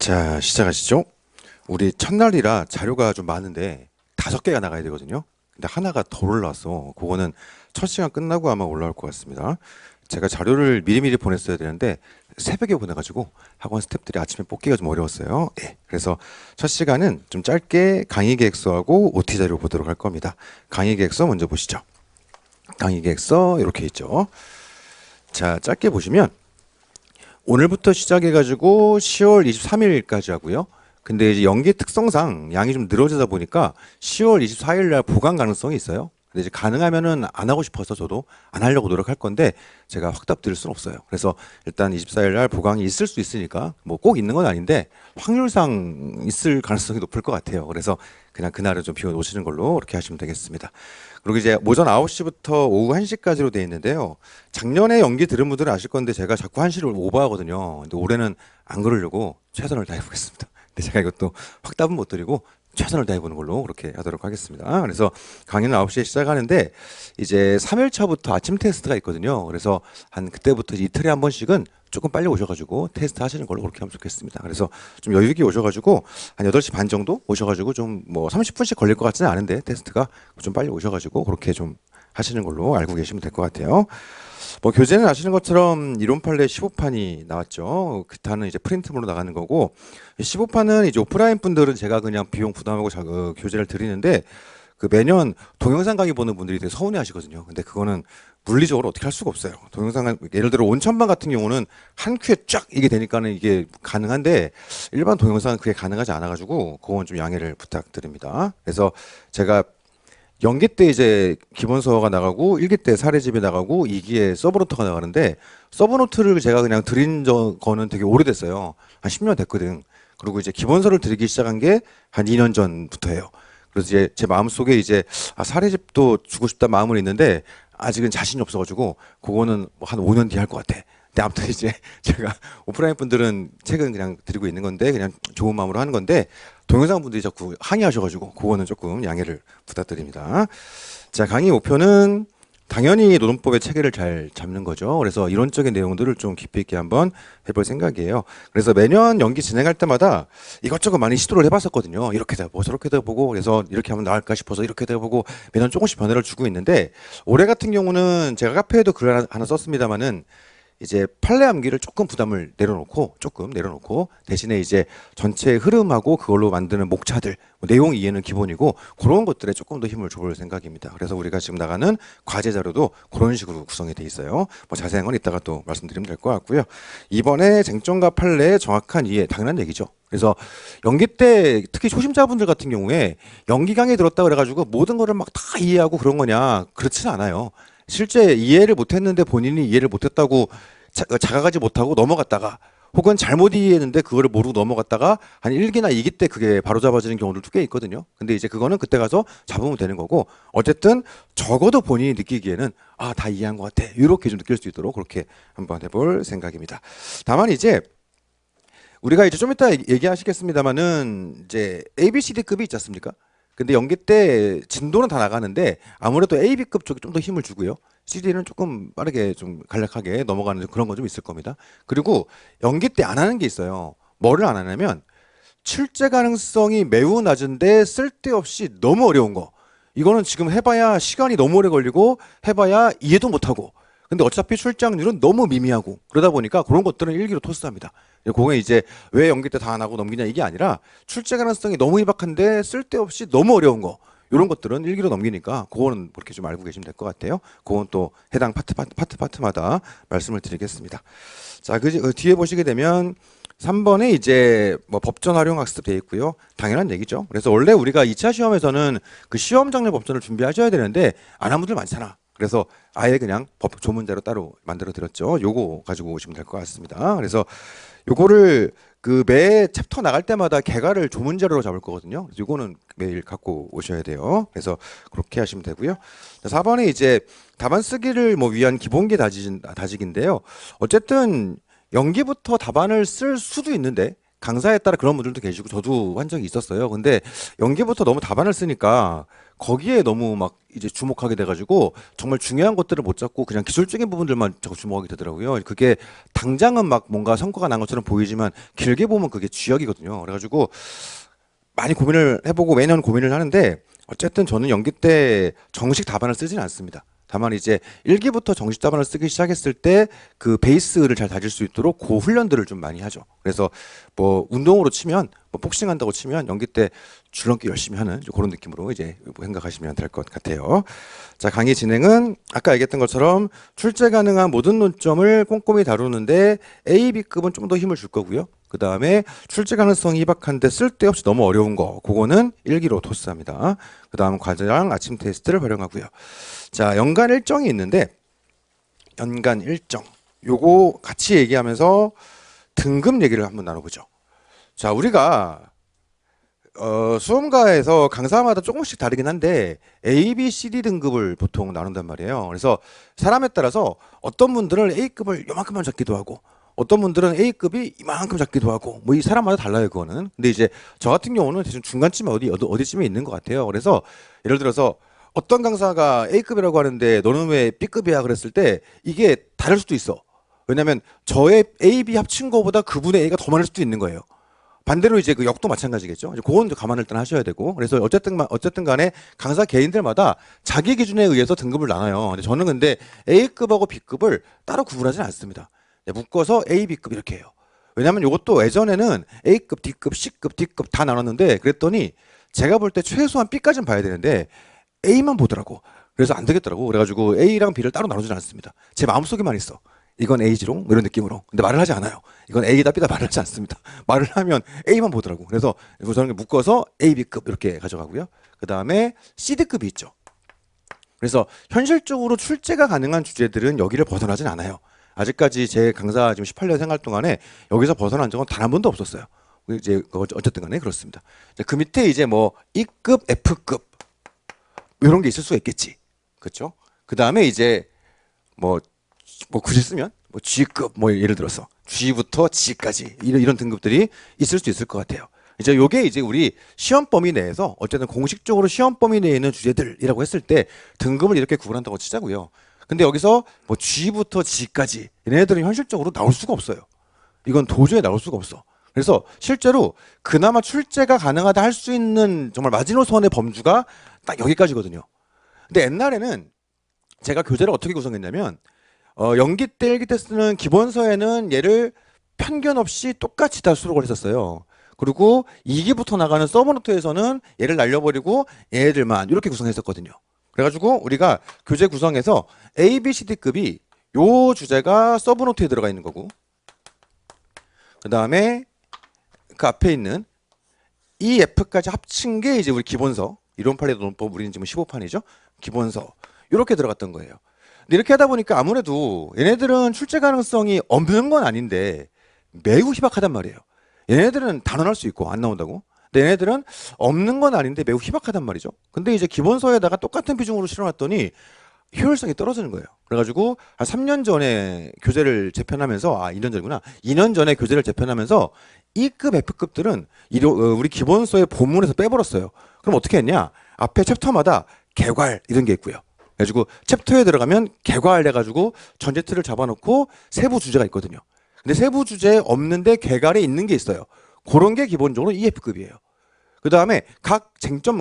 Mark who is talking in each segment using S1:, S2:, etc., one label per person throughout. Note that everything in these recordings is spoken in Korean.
S1: 자, 시작하시죠. 우리 첫날이라 자료가 좀 많은데 5개가 나가야 되거든요. 근데 하나가 더 올라왔어. 그거는 첫 시간 끝나고 아마 올라올 것 같습니다. 제가 자료를 미리미리 보냈어야 되는데 새벽에 보내가지고 학원 스태프들이 아침에 뽑기가 좀 어려웠어요. 예. 그래서 첫 시간은 좀 짧게 강의 계획서하고 OT 자료 보도록 할 겁니다. 강의 계획서 먼저 보시죠. 강의 계획서 이렇게 있죠. 자, 짧게 보시면 오늘부터 시작해가지고 10월 23일까지 하고요. 근데 이제 연기 특성상 양이 좀 늘어지다 보니까 10월 24일 날 보강 가능성이 있어요. 근데 이제 가능하면은 안 하고 싶어서 저도 안 하려고 노력할 건데 제가 확답 드릴 수는 없어요. 그래서 일단 24일 날 보강이 있을 수 있으니까 뭐 꼭 있는 건 아닌데 확률상 있을 가능성이 높을 것 같아요. 그래서 그냥 그날은 좀 비워 놓으시는 걸로 그렇게 하시면 되겠습니다. 그리고 이제 오전 9시부터 오후 1시까지로 되어 있는데요. 작년에 연기 들은 분들은 아실 건데 제가 자꾸 1시를 오버하거든요. 근데 올해는 안 그러려고 최선을 다해 보겠습니다. 근데 제가 이것도 확답은 못 드리고 최선을 다해 보는 걸로 그렇게 하도록 하겠습니다. 그래서 강의는 9시에 시작하는데 이제 3일차부터 아침 테스트가 있거든요. 그래서 한 그때부터 이틀에 한 번씩은 조금 빨리 오셔가지고 테스트 하시는 걸로 그렇게 하면 좋겠습니다. 그래서 좀 여유 있게 오셔가지고 한 8시 반 정도 오셔가지고 좀 뭐 30분씩 걸릴 것 같지는 않은데 테스트가 좀 빨리 오셔가지고 그렇게 좀 하시는 걸로 알고 계시면 될 것 같아요. 뭐 교재는 아시는 것처럼 이론 판례 15판이 나왔죠. 기타는 이제 프린트물로 나가는 거고 15판은 이제 오프라인 분들은 제가 그냥 비용 부담하고 교재를 드리는데 그 매년 동영상 강의 보는 분들이 되게 서운해 하시거든요. 근데 그거는 물리적으로 어떻게 할 수가 없어요. 동영상 예를 들어 온천방 같은 경우는 한 큐에 쫙 이게 되니까는 이게 가능한데 일반 동영상은 그게 가능하지 않아 가지고 그건 좀 양해를 부탁드립니다. 그래서 제가 연기 때 이제 기본서가 나가고 1기 때 사례집이 나가고 2기에 서브노트가 나가는데 서브노트를 제가 그냥 드린 거는 되게 오래됐어요. 한 10년 됐거든. 그리고 이제 기본서를 드리기 시작한 게 한 2년 전부터예요. 그래서 이제 제 마음속에 이제 사례집도 주고 싶다 마음은 있는데 아직은 자신이 없어가지고 그거는 뭐 한 5년 뒤에 할 것 같아. 근데 아무튼 이제 제가 오프라인 분들은 책은 그냥 드리고 있는 건데 그냥 좋은 마음으로 하는 건데 동영상 분들이 자꾸 항의하셔가지고 그거는 조금 양해를 부탁드립니다. 자, 강의 목표는 당연히 노동법의 체계를 잘 잡는 거죠. 그래서 이론적인 내용들을 좀 깊이 있게 한번 해볼 생각이에요. 그래서 매년 연기 진행할 때마다 이것저것 많이 시도를 해봤었거든요. 이렇게도 해보고 저렇게도 해보고 그래서 이렇게 하면 나을까 싶어서 이렇게도 해보고 매년 조금씩 변화를 주고 있는데 올해 같은 경우는 제가 카페에도 글 하나 썼습니다마는 이제 판례 암기를 조금 부담을 내려놓고 대신에 이제 전체 흐름하고 그걸로 만드는 목차들 뭐 내용 이해는 기본이고 그런 것들에 조금 더 힘을 줘볼 생각입니다. 그래서 우리가 지금 나가는 과제 자료도 그런 식으로 구성이 돼 있어요. 뭐 자세한 건 이따가 또 말씀드리면 될 것 같고요. 이번에 쟁점과 판례의 정확한 이해 당연한 얘기죠. 그래서 연기 때 특히 초심자분들 같은 경우에 연기 강의 들었다 그래가지고 모든 거를 막 다 이해하고 그런 거냐 그렇지는 않아요. 실제 이해를 못했는데 본인이 이해를 못했다고 자각하지 못하고 넘어갔다가 혹은 잘못 이해했는데 그거를 모르고 넘어갔다가 한 1기나 2기 때 그게 바로잡아지는 경우들도 꽤 있거든요. 근데 이제 그거는 그때 가서 잡으면 되는 거고 어쨌든 적어도 본인이 느끼기에는 다 이해한 것 같아. 이렇게 좀 느낄 수 있도록 그렇게 한번 해볼 생각입니다. 다만 이제 우리가 이제 좀 이따 얘기하시겠습니다만은 이제 ABCD급이 있지 않습니까? 근데 연기 때 진도는 다 나가는데 아무래도 AB급 쪽에 좀 더 힘을 주고요. CD는 조금 빠르게 좀 간략하게 넘어가는 그런 건 좀 있을 겁니다. 그리고 연기 때 안 하는 게 있어요. 뭐를 안 하냐면 출제 가능성이 매우 낮은데 쓸데없이 너무 어려운 거. 이거는 지금 해봐야 시간이 너무 오래 걸리고 해봐야 이해도 못하고 근데 어차피 출제확률은 너무 미미하고 그러다 보니까 그런 것들은 일기로 토스합니다. 그게 이제 왜 연기 때 다 안 하고 넘기냐 이게 아니라 출제 가능성이 너무 희박한데 쓸데없이 너무 어려운 거 이런 것들은 일기로 넘기니까 그거는 그렇게 좀 알고 계시면 될 것 같아요. 그건 또 해당 파트마다 말씀을 드리겠습니다. 자, 그 뒤에 보시게 되면 3번에 이제 뭐 법전 활용 학습 되어 있고요. 당연한 얘기죠. 그래서 원래 우리가 2차 시험에서는 그 시험 장르 법전을 준비하셔야 되는데 안 한 분들 많잖아. 그래서 아예 그냥 법 조문자로 따로 만들어 드렸죠. 요거 가지고 오시면 될 것 같습니다. 그래서 요거를 그 매 챕터 나갈 때마다 개괄을 조문자로 잡을 거거든요. 그래서 요거는 매일 갖고 오셔야 돼요. 그래서 그렇게 하시면 되고요. 4번에 이제 답안 쓰기를 뭐 위한 기본기 다지기인데요. 어쨌든 연기부터 답안을 쓸 수도 있는데 강사에 따라 그런 분들도 계시고 저도 한 적이 있었어요. 근데 연기부터 너무 답안을 쓰니까 거기에 너무 막 이제 주목하게 돼가지고 정말 중요한 것들을 못 잡고 그냥 기술적인 부분들만 자꾸 주목하게 되더라고요. 그게 당장은 막 뭔가 성과가 난 것처럼 보이지만 길게 보면 그게 쥐약이거든요. 그래가지고 많이 고민을 해보고 매년 고민을 하는데 어쨌든 저는 연기 때 정식 답안을 쓰지는 않습니다. 다만 이제 1기부터 정식 답안을 쓰기 시작했을 때 그 베이스를 잘 다질 수 있도록 그 훈련들을 좀 많이 하죠. 그래서 뭐 운동으로 치면 뭐 복싱한다고 치면 연기 때 줄넘기 열심히 하는 그런 느낌으로 이제 생각하시면 될 것 같아요. 자, 강의 진행은 아까 얘기했던 것처럼 출제 가능한 모든 논점을 꼼꼼히 다루는데 A, B급은 좀 더 힘을 줄 거고요. 그 다음에 출제 가능성이 희박한데 쓸데없이 너무 어려운 거 그거는 1기로 토스합니다. 그 다음 과제랑 아침 테스트를 활용하고요. 자, 연간 일정이 있는데 연간 일정 요거 같이 얘기하면서 등급 얘기를 한번 나눠보죠. 자, 우리가 수험가에서 강사마다 조금씩 다르긴 한데 A, B, C, D 등급을 보통 나눈단 말이에요. 그래서 사람에 따라서 어떤 분들은 A급을 요만큼만 잡기도 하고 어떤 분들은 A급이 이만큼 잡기도 하고 뭐 이 사람마다 달라요 그거는. 근데 이제 저 같은 경우는 대충 중간쯤에 어디쯤에 있는 것 같아요. 그래서 예를 들어서 어떤 강사가 A급이라고 하는데 너는 왜 B급이야 그랬을 때 이게 다를 수도 있어. 왜냐면 저의 A, B 합친 거보다 그분의 A가 더 많을 수도 있는 거예요. 반대로 이제 그 역도 마찬가지겠죠. 이제 그건 감안을 일단 하셔야 되고. 그래서 어쨌든 간에 강사 개인들마다 자기 기준에 의해서 등급을 나눠요. 근데 저는 근데 A급하고 B급을 따로 구분하지는 않습니다. 묶어서 A, B급 이렇게 해요. 왜냐면 이것도 예전에는 A급, D급, C급, D급 다 나눴는데 그랬더니 제가 볼 때 최소한 B까지는 봐야 되는데 A만 보더라고. 그래서 안 되겠더라고. 그래가지고 A랑 B를 따로 나누진 않습니다. 제 마음속에만 있어. 이건 A지롱 이런 느낌으로. 근데 말을 하지 않아요. 이건 A다 B다 말을 하지 않습니다. 말을 하면 A만 보더라고. 그래서 저는 묶어서 A, B급 이렇게 가져가고요. 그 다음에 C드급이 있죠. 그래서 현실적으로 출제가 가능한 주제들은 여기를 벗어나진 않아요. 아직까지 제 강사 지금 18년 생활 동안에 여기서 벗어난 적은 단 한 번도 없었어요. 이제 어쨌든 간에 그렇습니다. 그 밑에 이제 뭐 E급, F급 이런 게 있을 수가 있겠지. 그렇죠? 그 다음에 이제 뭐 굳이 쓰면 뭐 G급 뭐 예를 들어서 G부터 G까지 이런 등급들이 있을 수 있을 것 같아요. 이제 요게 이제 우리 시험 범위 내에서 어쨌든 공식적으로 시험 범위 내에 있는 주제들이라고 했을 때 등급을 이렇게 구분한다고 치자고요. 근데 여기서 뭐 G부터 G까지 얘네들은 현실적으로 나올 수가 없어요. 이건 도저히 나올 수가 없어. 그래서 실제로 그나마 출제가 가능하다 할 수 있는 정말 마지노선의 범주가 딱 여기까지거든요. 근데 옛날에는 제가 교재를 어떻게 구성했냐면 연기 때, 일기 때 쓰는 기본서에는 얘를 편견 없이 똑같이 다 수록을 했었어요. 그리고 2기부터 나가는 서브노트에서는 얘를 날려버리고 얘들만 이렇게 구성했었거든요. 그래가지고 우리가 교재 구성에서 A, B, C, D급이 요 주제가 서브노트에 들어가 있는 거고 그 다음에 그 앞에 있는 E, F까지 합친 게 이제 우리 기본서 이론팔레 논법 우리는 지금 15판이죠. 기본서 이렇게 들어갔던 거예요. 근데 이렇게 하다 보니까 아무래도 얘네들은 출제 가능성이 없는 건 아닌데 매우 희박하단 말이에요. 얘네들은 단언할 수 있고 안 나온다고. 근데 얘네들은 없는 건 아닌데 매우 희박하단 말이죠. 근데 이제 기본서에다가 똑같은 비중으로 실어놨더니 효율성이 떨어지는 거예요. 그래가지고 한 3년 전에 교재를 재편하면서 2년 전이구나. 2년 전에 교재를 재편하면서 E급, F급들은 우리 기본서의 본문에서 빼버렸어요. 그럼 어떻게 했냐? 앞에 챕터마다 개괄 이런 게 있고요. 그래가지고 챕터에 들어가면 개괄 해가지고 전제틀을 잡아놓고 세부 주제가 있거든요. 근데 세부 주제에 없는데 개괄에 있는 게 있어요. 그런 게 기본적으로 EF급이에요. 그 다음에 각 쟁점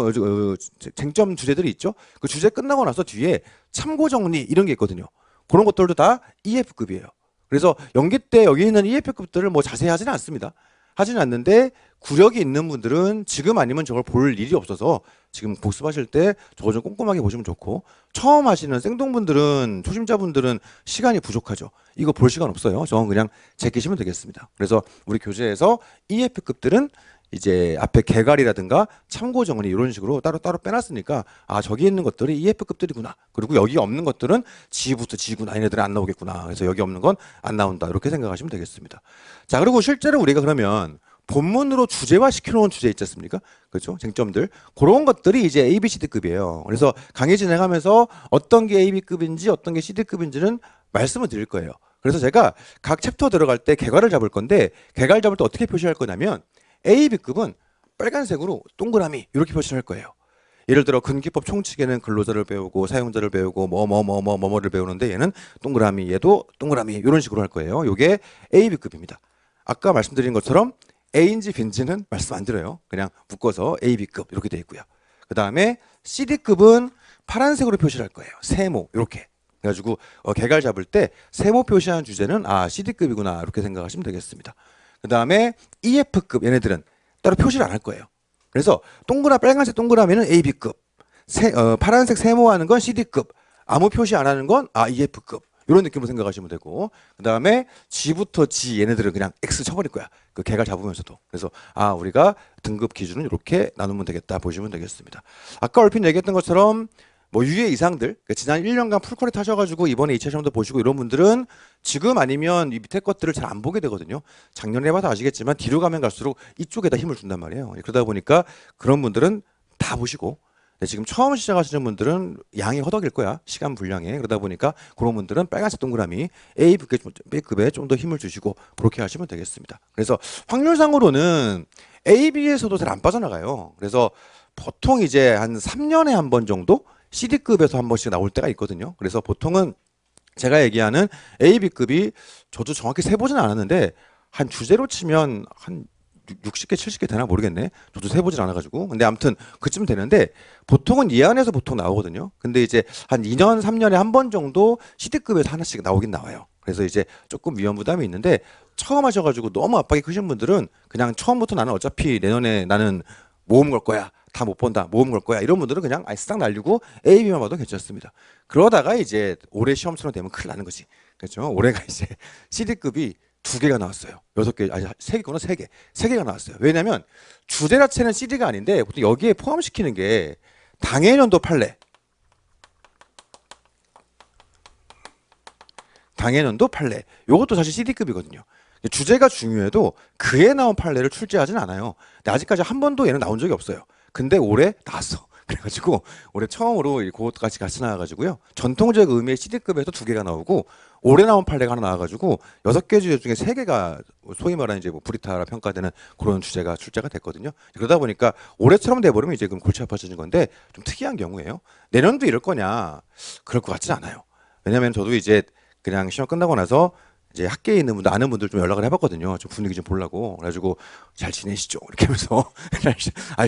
S1: 주제들이 있죠. 그 주제 끝나고 나서 뒤에 참고 정리 이런 게 있거든요. 그런 것들도 다 EF급이에요. 그래서 연기 때 여기 있는 EF급들을 뭐 자세히 하지는 않습니다. 하지는 않는데 구력이 있는 분들은 지금 아니면 저걸 볼 일이 없어서 지금 복습하실 때 저거 좀 꼼꼼하게 보시면 좋고 처음 하시는 생동분들은 초심자분들은 시간이 부족하죠. 이거 볼 시간 없어요. 저건 그냥 제끼시면 되겠습니다. 그래서 우리 교재에서 EF급들은 이제 앞에 개괄이라든가 참고 정리 이런 식으로 따로 빼놨으니까 저기 있는 것들이 EF급들이구나. 그리고 여기 없는 것들은 G부터 G구나. 얘네들은 안 나오겠구나. 그래서 여기 없는 건 안 나온다. 이렇게 생각하시면 되겠습니다. 자, 그리고 실제로 우리가 그러면 본문으로 주제화 시켜놓은 주제 있지 않습니까? 그렇죠? 쟁점들. 그런 것들이 이제 A, B, CD급이에요. 그래서 강의 진행하면서 어떤 게 A, B급인지 어떤 게 CD급인지는 말씀을 드릴 거예요. 그래서 제가 각 챕터 들어갈 때 개괄을 잡을 건데 개괄 잡을 때 어떻게 표시할 거냐면 A, B급은 빨간색으로 동그라미 이렇게 표시를 할 거예요. 예를 들어 근기법 총칙에는 근로자를 배우고 사용자를 배우고 뭐를 배우는데 얘는 동그라미, 얘도 동그라미 이런 식으로 할 거예요. 이게 A, B급입니다. 아까 말씀드린 것처럼 A인지 B인지는 말씀 안 드려요. 그냥 묶어서 A, B급 이렇게 돼 있고요. 그 다음에 CD급은 파란색으로 표시를 할 거예요. 세모 이렇게. 그래가지고 개괄 잡을 때 세모 표시하는 주제는 CD급이구나 이렇게 생각하시면 되겠습니다. 그 다음에 EF급 얘네들은 따로 표시를 안 할 거예요. 그래서 빨간색 동그라미는 AB급, 파란색 세모하는 건 CD급, 아무 표시 안 하는 건 EF급 이런 느낌으로 생각하시면 되고, 그 다음에 G부터 G 얘네들은 그냥 X 쳐버릴 거야. 그 개괄 잡으면서도. 그래서 우리가 등급 기준은 이렇게 나누면 되겠다 보시면 되겠습니다. 아까 얼핏 얘기했던 것처럼 유예 이상들, 그러니까 지난 1년간 풀커리 하셔가지고 이번에 2차 시험도 보시고 이런 분들은 지금 아니면 이 밑에 것들을 잘 안 보게 되거든요. 작년에 해봐서 아시겠지만 뒤로 가면 갈수록 이쪽에다 힘을 준단 말이에요. 그러다 보니까 그런 분들은 다 보시고, 지금 처음 시작하시는 분들은 양이 허덕일 거야. 시간 분량에. 그러다 보니까 그런 분들은 빨간색 동그라미 A급에 좀 더 힘을 주시고 그렇게 하시면 되겠습니다. 그래서 확률상으로는 A, B에서도 잘 안 빠져나가요. 그래서 보통 이제 한 3년에 한 번 정도 CD급에서 한 번씩 나올 때가 있거든요. 그래서 보통은 제가 얘기하는 A, B급이 저도 정확히 세보진 않았는데 한 주제로 치면 한 60개, 70개 되나 모르겠네. 저도 세보진 않아가지고. 근데 아무튼 그쯤 되는데 보통은 이 안에서 보통 나오거든요. 근데 이제 한 2년, 3년에 한 번 정도 CD급에서 하나씩 나오긴 나와요. 그래서 이제 조금 위험 부담이 있는데 처음 하셔가지고 너무 압박이 크신 분들은 그냥 처음부터 나는 어차피 내년에 나는 모험 걸 거야. 다 못 본다. 모험 걸 거야. 이런 분들은 그냥 싹 날리고 A, B만 봐도 괜찮습니다. 그러다가 이제 올해 시험처럼 되면 큰일 나는 거지. 그렇죠? 올해가 이제 CD급이 2개가 나왔어요. 6개, 3개구나, 3개. 3개가 나왔어요. 왜냐면 주제 자체는 CD가 아닌데 보통 여기에 포함시키는 게 당해년도 판례. 당해년도 판례. 이것도 사실 CD급이거든요. 주제가 중요해도 그에 나온 판례를 출제하진 않아요. 근데 아직까지 한 번도 얘는 나온 적이 없어요. 근데 올해 나왔어. 그래가지고 올해 처음으로 그것까지 같이 나와가지고요. 전통적 의미의 CD급에서 2개가 나오고 올해 나온 판례가 하나 나와가지고 6개 주제 중에 3개가 소위 말하는 이제 브리타라 평가되는 그런 주제가 출제가 됐거든요. 그러다 보니까 올해처럼 돼버리면 이제 그럼 골치 아파지는 건데 좀 특이한 경우예요. 내년도 이럴 거냐? 그럴 것 같진 않아요. 왜냐면 저도 이제 그냥 시험 끝나고 나서 이제 학계에 있는 분들 아는 분들 좀 연락을 해봤거든요. 좀 분위기 좀 보려고. 그래가지고 잘 지내시죠? 이렇게 하면서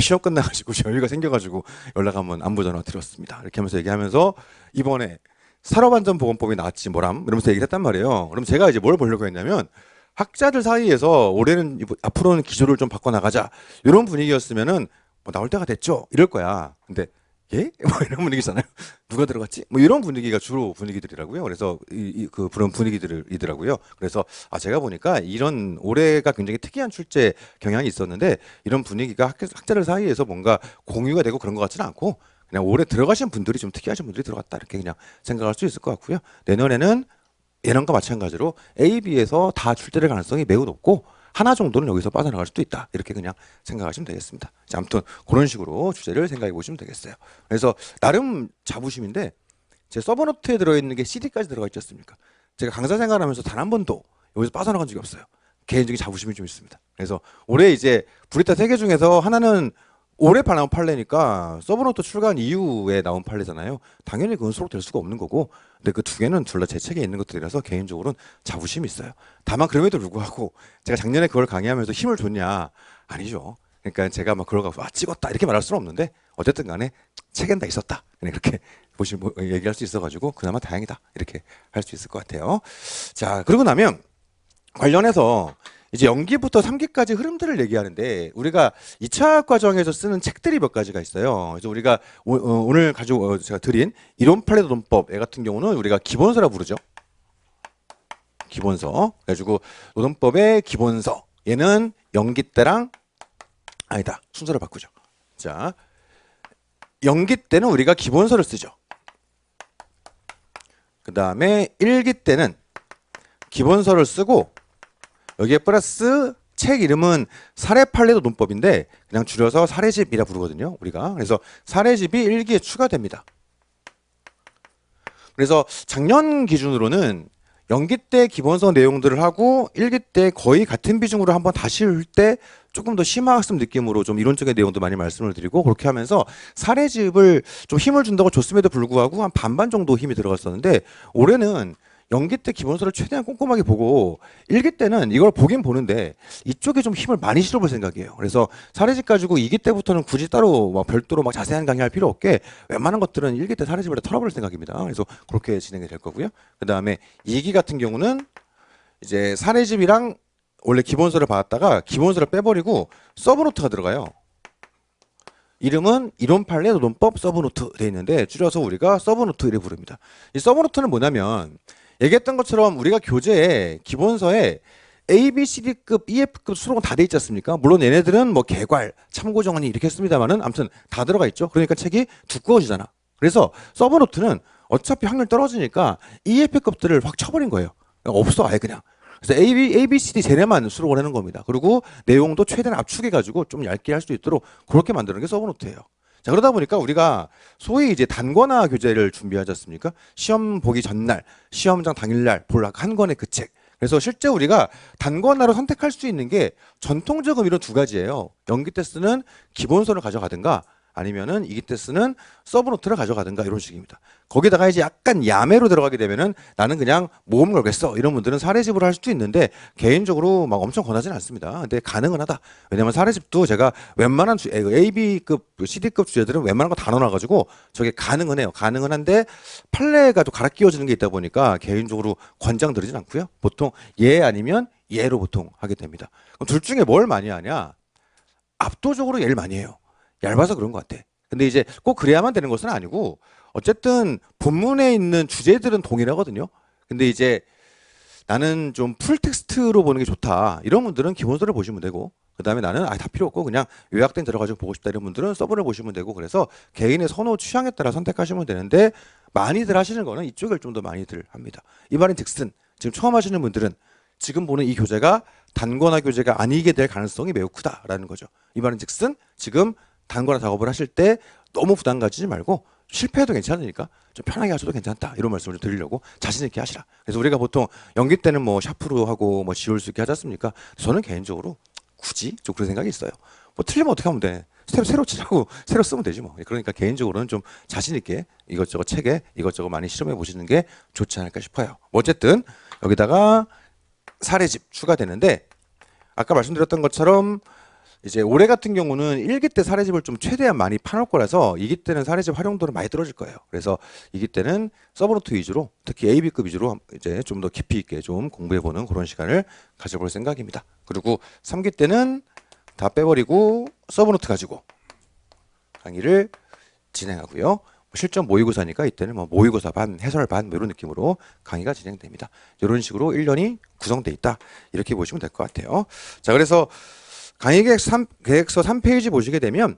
S1: 시험 끝나가지고 여유가 생겨가지고 연락 한번 안부 전화 드렸습니다. 이렇게 하면서 얘기하면서 이번에 산업안전보건법이 나왔지 뭐람 이러면서 얘기를 했단 말이에요. 그럼 제가 이제 뭘 보려고 했냐면 학자들 사이에서 올해는 앞으로는 기조를 좀 바꿔나가자 이런 분위기였으면은 나올 때가 됐죠 이럴 거야. 근데 예? 이런 분위기잖아요. 누가 들어갔지? 이런 분위기가 주로 분위기들이라고요. 그래서 그런 분위기들이더라고요. 그래서 제가 보니까 이런 올해가 굉장히 특이한 출제 경향이 있었는데 이런 분위기가 학자들 사이에서 뭔가 공유가 되고 그런 것 같지는 않고 그냥 올해 들어가신 분들이 좀 특이하신 분들이 들어갔다 이렇게 그냥 생각할 수 있을 것 같고요. 내년에는 예년과 마찬가지로 A, B에서 다 출제될 가능성이 매우 높고 하나 정도는 여기서 빠져나갈 수도 있다. 이렇게 그냥 생각하시면 되겠습니다. 자, 아무튼 그런 식으로 주제를 생각해 보시면 되겠어요. 그래서 나름 자부심인데 제 서버노트에 들어있는 게 CD까지 들어가 있지 않습니까? 제가 강사 생활하면서 단 한 번도 여기서 빠져나간 적이 없어요. 개인적인 자부심이 좀 있습니다. 그래서 올해 이제 브리타 3개 중에서 하나는 올해 나온 판례니까 서브노트 출간 이후에 나온 판례잖아요. 당연히 그건 수록될 수가 없는 거고 근데 그 2개는 둘 다 제 책에 있는 것들이라서 개인적으로는 자부심이 있어요. 다만 그럼에도 불구하고 제가 작년에 그걸 강의하면서 힘을 줬냐? 아니죠. 그러니까 제가 막 그걸 갖고 찍었다 이렇게 말할 수는 없는데 어쨌든 간에 책엔 다 있었다. 그냥 그렇게 얘기할 수 있어가지고 그나마 다행이다. 이렇게 할 수 있을 것 같아요. 자, 그러고 나면 관련해서 이제 연기부터 3기까지 흐름들을 얘기하는데 우리가 2차 과정에서 쓰는 책들이 몇 가지가 있어요. 그래서 우리가 오늘 제가 드린 이론 판례 노동법 같은 경우는 우리가 기본서라 부르죠. 기본서. 그래가지고 노동법의 기본서. 얘는 연기 때랑 아니다. 순서를 바꾸죠. 자, 연기 때는 우리가 기본서를 쓰죠. 그 다음에 1기 때는 기본서를 쓰고 여기에 플러스 책 이름은 사례판례도 논법인데 그냥 줄여서 사례집이라 부르거든요. 우리가. 그래서 사례집이 1기에 추가됩니다. 그래서 작년 기준으로는 연기 때 기본서 내용들을 하고 일기 때 거의 같은 비중으로 한번 다시 올 때 조금 더 심화학습 느낌으로 좀 이론적인 내용도 많이 말씀을 드리고 그렇게 하면서 사례집을 좀 힘을 준다고 줬음에도 불구하고 한 반반 정도 힘이 들어갔었는데 올해는 연기 때 기본서를 최대한 꼼꼼하게 보고 일기 때는 이걸 보긴 보는데 이쪽에 좀 힘을 많이 실어볼 생각이에요. 그래서 사례집 가지고 이기 때부터는 굳이 따로 막 별도로 막 자세한 강의할 필요 없게 웬만한 것들은 일기 때 사례집을 다 털어볼 생각입니다. 그래서 그렇게 진행이 될 거고요. 그 다음에 이기 같은 경우는 이제 사례집이랑 원래 기본서를 받았다가 기본서를 빼버리고 서브노트가 들어가요. 이름은 이론 판례 노동법 서브노트 돼 있는데 줄여서 우리가 서브노트 이렇게 부릅니다. 이 서브노트는 뭐냐면 얘기했던 것처럼 우리가 교재에 기본서에 A, B, C, D급, EF급 수록은 다 돼 있지 않습니까? 물론 얘네들은 뭐 개괄, 참고 정원이 이렇게 씁니다만은 아무튼 다 들어가 있죠. 그러니까 책이 두꺼워지잖아. 그래서 서브노트는 어차피 확률 떨어지니까 EF급들을 확 쳐버린 거예요. 없어 아예 그냥. 그래서 A, B, C, D 쟤네만 수록을 하는 겁니다. 그리고 내용도 최대한 압축해가지고 좀 얇게 할 수 있도록 그렇게 만드는 게 서브노트예요. 자, 그러다 보니까 우리가 소위 이제 단권화 교재를 준비하지 않습니까? 시험 보기 전날, 시험장 당일날 볼 한 권의 그 책. 그래서 실제 우리가 단권화로 선택할 수 있는 게 전통적으로 이런 두 가지예요. 연기 때 쓰는 기본서를 가져가든가 아니면은 이기 때 쓰는 서브노트를 가져가든가 이런 식입니다. 거기다가 이제 약간 야매로 들어가게 되면은 나는 그냥 모험 걸겠어 이런 분들은 사례집으로 할 수도 있는데 개인적으로 막 엄청 권하지는 않습니다. 근데 가능은 하다. 왜냐면 사례집도 제가 웬만한 AB급, CD급 주제들은 웬만한 거 다 넣어놔가지고 저게 가능은 해요. 가능은 한데 판례가 또 갈아 끼워지는 게 있다 보니까 개인적으로 권장드리진 않고요. 보통 예 아니면 예로 보통 하게 됩니다. 그럼 둘 중에 뭘 많이 하냐? 압도적으로 예를 많이 해요. 얇아서 그런 것 같아. 근데 이제 꼭 그래야만 되는 것은 아니고 어쨌든 본문에 있는 주제들은 동일하거든요. 근데 이제 나는 좀 풀텍스트로 보는 게 좋다. 이런 분들은 기본서를 보시면 되고 그 다음에 나는 다 필요 없고 그냥 요약된 들어가지고 보고 싶다 이런 분들은 서브를 보시면 되고 그래서 개인의 선호 취향에 따라 선택하시면 되는데 많이들 하시는 거는 이쪽을 좀 더 많이들 합니다. 이 말인 즉슨 지금 처음 하시는 분들은 지금 보는 이 교재가 단권화 교재가 아니게 될 가능성이 매우 크다라는 거죠. 이 말인 즉슨 지금 단권화 작업을 하실 때 너무 부담 가지지 말고 실패해도 괜찮으니까 좀 편하게 하셔도 괜찮다 이런 말씀을 좀 드리려고 자신 있게 하시라. 그래서 우리가 보통 연기 때는 뭐 샤프로 하고 뭐 지울 수 있게 하지 않습니까? 저는 개인적으로 굳이 좀 그런 생각이 있어요. 뭐 틀리면 어떻게 하면 돼? 새로 칠하고 새로 쓰면 되지 뭐. 그러니까 개인적으로는 좀 자신 있게 이것저것 책에 이것저것 많이 실험해 보시는 게 좋지 않을까 싶어요. 어쨌든 여기다가 사례집 추가되는데 아까 말씀드렸던 것처럼 이제 올해 같은 경우는 일기 때 사례집을 좀 최대한 많이 파놓을 거라서 이기 때는 사례집 활용도는 많이 떨어질 거예요. 그래서 이기 때는 서브노트 위주로 특히 AB급 위주로 이제 좀 더 깊이 있게 좀 공부해보는 그런 시간을 가져볼 생각입니다. 그리고 3기 때는 다 빼버리고 서브노트 가지고 강의를 진행하고요. 실전 모의고사니까 이때는 뭐 모의고사 반, 해설 반 이런 느낌으로 강의가 진행됩니다. 이런 식으로 1년이 구성돼 있다. 이렇게 보시면 될 것 같아요. 자, 그래서 강의 계획서 3페이지 보시게 되면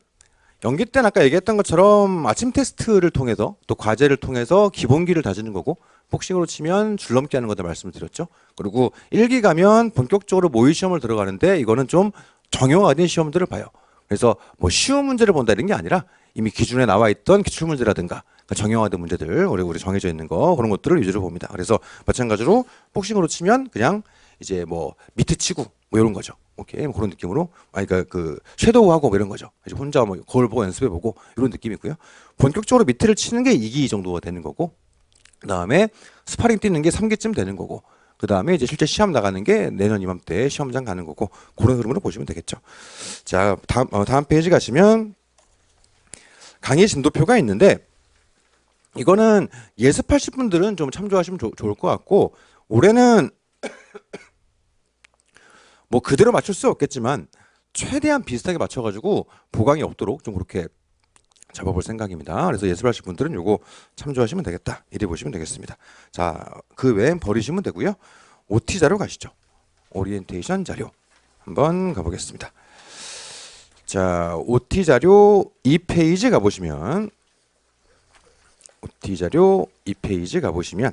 S1: 연기 때는 아까 얘기했던 것처럼 아침 테스트를 통해서 또 과제를 통해서 기본기를 다지는 거고 복식으로 치면 줄넘기 하는 것도 말씀을 드렸죠. 그리고 1기 가면 본격적으로 모의 시험을 들어가는데 이거는 좀 정형화된 시험들을 봐요. 그래서 뭐 쉬운 문제를 본다 이런 게 아니라 이미 기준에 나와 있던 기출문제라든가 정형화된 문제들 우리 정해져 있는 거 그런 것들을 위주로 봅니다. 그래서 마찬가지로 복싱으로 치면 그냥 이제 뭐 미트 치고 뭐 이런 거죠. 오케이 뭐 그런 느낌으로 그러니까 그 섀도우하고 뭐 이런 거죠. 이제 혼자 뭐 거울 보고 연습해 보고 이런 느낌이고요. 본격적으로 미트를 치는 게 2기 정도가 되는 거고 그다음에 스파링 뛰는 게 3기쯤 되는 거고 그 다음에 이제 실제 시험 나가는 게 내년 이맘때 시험장 가는 거고 그런 흐름으로 보시면 되겠죠. 자, 다음 페이지 가시면 강의 진도표가 있는데 이거는 예습하실 분들은 좀 참조하시면 좋을 것 같고 올해는 뭐 그대로 맞출 수 없겠지만 최대한 비슷하게 맞춰가지고 보강이 없도록 좀 그렇게 잡아볼 생각입니다. 그래서 예습하실 분들은 요거 참조하시면 되겠다. 이래 보시면 되겠습니다. 자, 그 외엔 버리시면 되고요. OT 자료 가시죠. 오리엔테이션 자료 한번 가보겠습니다. 자, OT 자료 2페이지 가보시면 OT 자료 2페이지 가보시면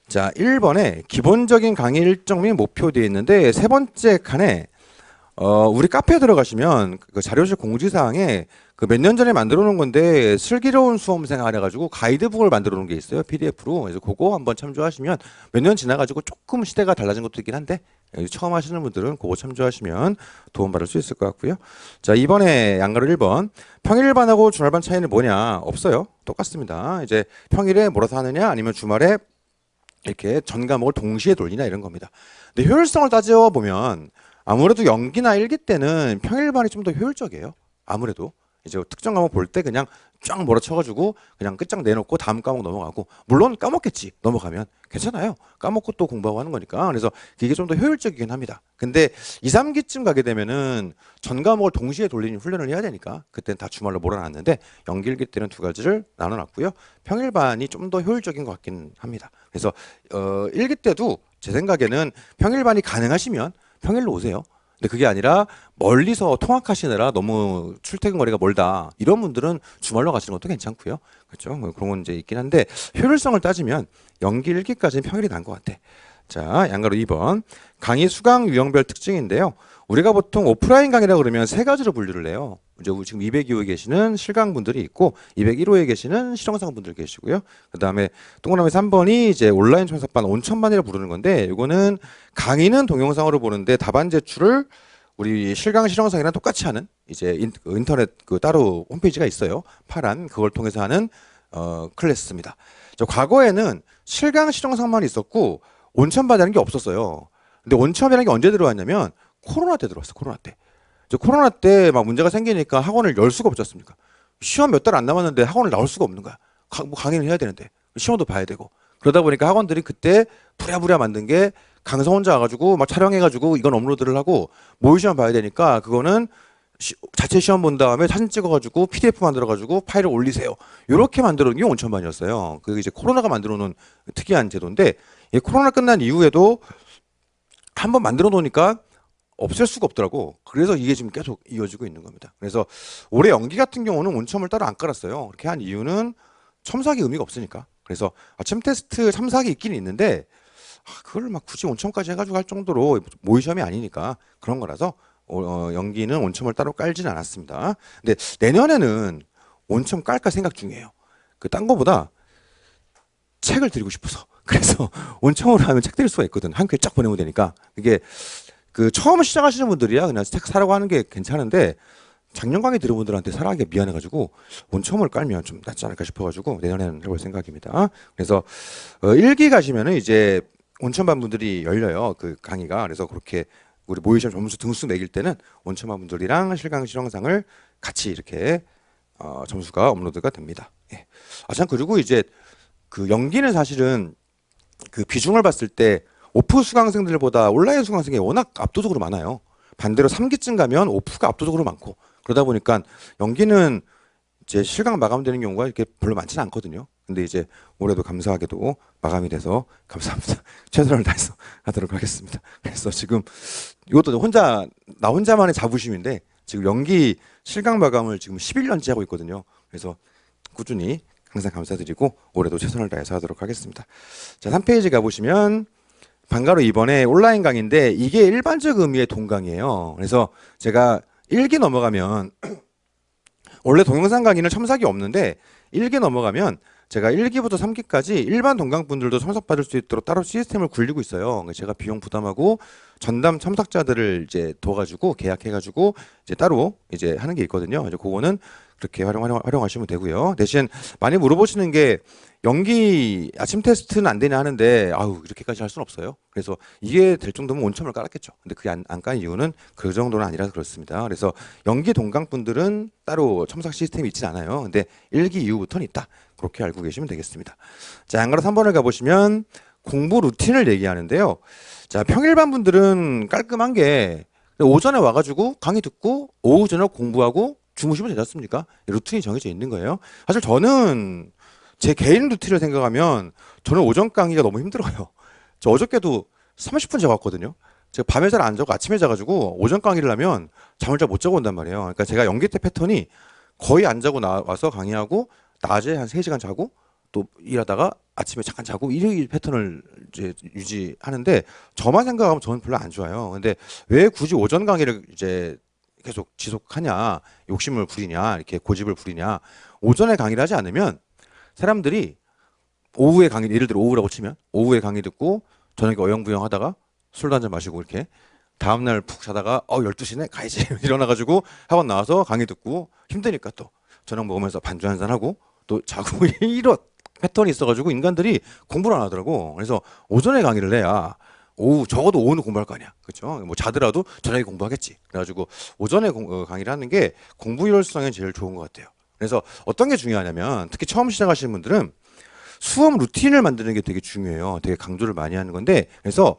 S1: 자, 1번에 기본적인 강의 일정 및 목표 되어 있는데 세 번째 칸에 우리 카페에 들어가시면 그 자료실 공지사항에 그 몇 년 전에 만들어 놓은 건데 슬기로운 수험생 해가지고 가이드북을 만들어 놓은 게 있어요. PDF로. 그래서 그거 한번 참조하시면 몇 년 지나가지고 조금 시대가 달라진 것도 있긴 한데 처음 하시는 분들은 그거 참조하시면 도움받을 수 있을 것 같고요. 자, 이번에 양가로 1번. 평일반하고 주말반 차이는 뭐냐? 없어요. 똑같습니다. 이제 평일에 몰아서 하느냐 아니면 주말에 이렇게 전 과목을 동시에 돌리냐 이런 겁니다. 근데 효율성을 따져보면 아무래도 연기나 일기 때는 평일반이 좀 더 효율적이에요. 아무래도 이제 특정 과목 볼 때 그냥 쫙 몰아쳐가지고 그냥 끝장 내놓고 다음 과목 넘어가고, 물론 까먹겠지 넘어가면 괜찮아요. 까먹고 또 공부하고 하는 거니까. 그래서 이게 좀 더 효율적이긴 합니다. 근데 2, 3기쯤 가게 되면은 전 과목을 동시에 돌리는 훈련을 해야 되니까 그때는 다 주말로 몰아놨는데, 연기 일기 때는 두 가지를 나눠놨고요. 평일반이 좀 더 효율적인 것 같긴 합니다. 그래서 일기 때도 제 생각에는 평일반이 가능하시면 평일로 오세요. 근데 그게 아니라 멀리서 통학하시느라 너무 출퇴근 거리가 멀다 이런 분들은 주말로 가시는 것도 괜찮고요. 그렇죠? 뭐 그런 건 이제 있긴 한데, 효율성을 따지면 연기 1기까지는 평일이 난 것 같아. 자, 양가로 2번. 강의 수강 유형별 특징인데요. 우리가 보통 오프라인 강의라고 그러면 세 가지로 분류를 해요. 이제 지금 202호에 계시는 실강 분들이 있고 201호에 계시는 실용상 분들 계시고요. 그다음에 동그라미 3번이 이제 온라인 청석반 온천반이라고 부르는 건데, 이거는 강의는 동영상으로 보는데 답안 제출을 우리 실강 실용상이랑 똑같이 하는 이제 인터넷 그 따로 홈페이지가 있어요. 파란 그걸 통해서 하는 클래스입니다. 과거에는 실강 실용상만 있었고 온천반이라는 게 없었어요. 근데 온천이라는 게 언제 들어왔냐면 코로나 때 들어왔어. 코로나 때. 코로나 때 막 문제가 생기니까 학원을 열 수가 없지 않습니까? 시험 몇 달 안 남았는데 학원을 나올 수가 없는 거야. 뭐 강의를 해야 되는데 시험도 봐야 되고. 그러다 보니까 학원들이 그때 부랴부랴 만든 게 강사 혼자 와가지고 막 촬영해가지고 이건 업로드를 하고 모의 시험 봐야 되니까 그거는 자체 시험 본 다음에 사진 찍어가지고 PDF 만들어가지고 파일을 올리세요. 이렇게 만들어 놓은 게 온천반이었어요. 그게 이제 코로나가 만들어 놓은 특이한 제도인데, 이 코로나 끝난 이후에도 한번 만들어 놓으니까 없앨 수가 없더라고. 그래서 이게 지금 계속 이어지고 있는 겁니다. 그래서 올해 연기 같은 경우는 온첨을 따로 안 깔았어요. 그렇게 한 이유는 첨삭이 의미가 없으니까. 그래서 아침 테스트 첨삭이 있긴 있는데 그걸 막 굳이 온첨까지 해가지고 할 정도로 모의 시험이 아니니까 그런 거라서 연기는 온첨을 따로 깔지는 않았습니다. 근데 내년에는 온첨 깔까 생각 중이에요. 그 딴 거보다 책을 드리고 싶어서. 그래서 온첨으로 하면 책 드릴 수가 있거든. 한 큐에 쫙 보내면 되니까. 이게 그 처음 시작하시는 분들이야 그냥 책 사라고 하는 게 괜찮은데, 작년 강의 들은 분들한테 사라하기 미안해가지고 온첨을 깔면 좀 낫지 않을까 싶어가지고 내년에는 해볼 생각입니다. 그래서 1기 가시면은 이제 온첨반 분들이 열려요. 그 강의가. 그래서 그렇게 우리 모의시험 점수 등수 매길 때는 온첨반 분들이랑 실강 실용상을 같이 이렇게 점수가 업로드가 됩니다. 예. 참, 그리고 이제 그 연기는 사실은 그 비중을 봤을 때 오프 수강생들보다 온라인 수강생이 워낙 압도적으로 많아요. 반대로 3기쯤 가면 오프가 압도적으로 많고, 그러다 보니까 연기는 이제 실강 마감되는 경우가 이렇게 별로 많지는 않거든요. 근데 이제 올해도 감사하게도 마감이 돼서 감사합니다. 최선을 다해서 하도록 하겠습니다. 그래서 지금 이것도 나 혼자만의 자부심인데, 지금 연기 실강 마감을 지금 11년째 하고 있거든요. 그래서 꾸준히 항상 감사드리고 올해도 최선을 다해서 하도록 하겠습니다. 자, 3페이지 가보시면 방가로 이번에 온라인 강의인데 이게 일반적 의미의 동강이에요. 그래서 제가 1기 넘어가면 원래 동영상 강의는 첨삭이 없는데 1기 넘어가면 제가 1기부터 3기까지 일반 동강분들도 첨삭받을 수 있도록 따로 시스템을 굴리고 있어요. 제가 비용 부담하고 전담 첨삭자들을 이제 둬가지고 계약해가지고 이제 따로 이제 하는 게 있거든요. 이제 그거는 그렇게 활용하시면 되고요. 대신 많이 물어보시는 게 연기 아침 테스트는 안 되냐 하는데, 아우 이렇게까지 할 수는 없어요. 그래서 이게 될 정도면 온첨을 깔았겠죠. 근데 그게 안 깐 이유는 그 정도는 아니라서 그렇습니다. 그래서 연기 동강분들은 따로 첨삭 시스템이 있진 않아요. 근데 1기 이후부터는 있다. 그렇게 알고 계시면 되겠습니다. 자, 양가로 3번을 가보시면 공부 루틴을 얘기하는데요. 자, 평일반 분들은 깔끔한 게 오전에 와가지고 강의 듣고 오후 저녁 공부하고 주무시면 되지 않습니까? 루틴이 정해져 있는 거예요. 사실 저는 제 개인 루틴을 생각하면 저는 오전 강의가 너무 힘들어요. 저 어저께도 30분 자고 왔거든요. 제가 밤에 잘 안 자고 아침에 자가지고 오전 강의를 하면 잠을 잘 못 자고 온단 말이에요. 그러니까 제가 연기 때 패턴이 거의 안 자고 나와서 강의하고 낮에 한 3시간 자고 또 일하다가 아침에 잠깐 자고 이 패턴을 이제 유지하는데, 저만 생각하면 저는 별로 안 좋아요. 근데 왜 굳이 오전 강의를 이제 계속 지속하냐, 욕심을 부리냐, 이렇게 고집을 부리냐. 오전에 강의를 하지 않으면 사람들이 오후에 강의, 예를 들어 오후라고 치면 오후에 강의 듣고 저녁에 어영부영 하다가 술도 한잔 마시고 이렇게 다음날 푹 자다가 12시네 가야지 일어나가지고 학원 나와서 강의 듣고 힘드니까 또 저녁 먹으면서 반주 한잔 하고 또 자고 이런 패턴이 있어가지고 인간들이 공부를 안 하더라고. 그래서 오전에 강의를 해야 오후, 적어도 오후는 공부할 거 아니야. 그렇죠? 뭐 자더라도 저녁에 공부하겠지. 그래가지고 오전에 강의를 하는 게 공부 효율성에 제일 좋은 것 같아요. 그래서 어떤 게 중요하냐면 특히 처음 시작하시는 분들은 수업 루틴을 만드는 게 되게 중요해요. 되게 강조를 많이 하는 건데, 그래서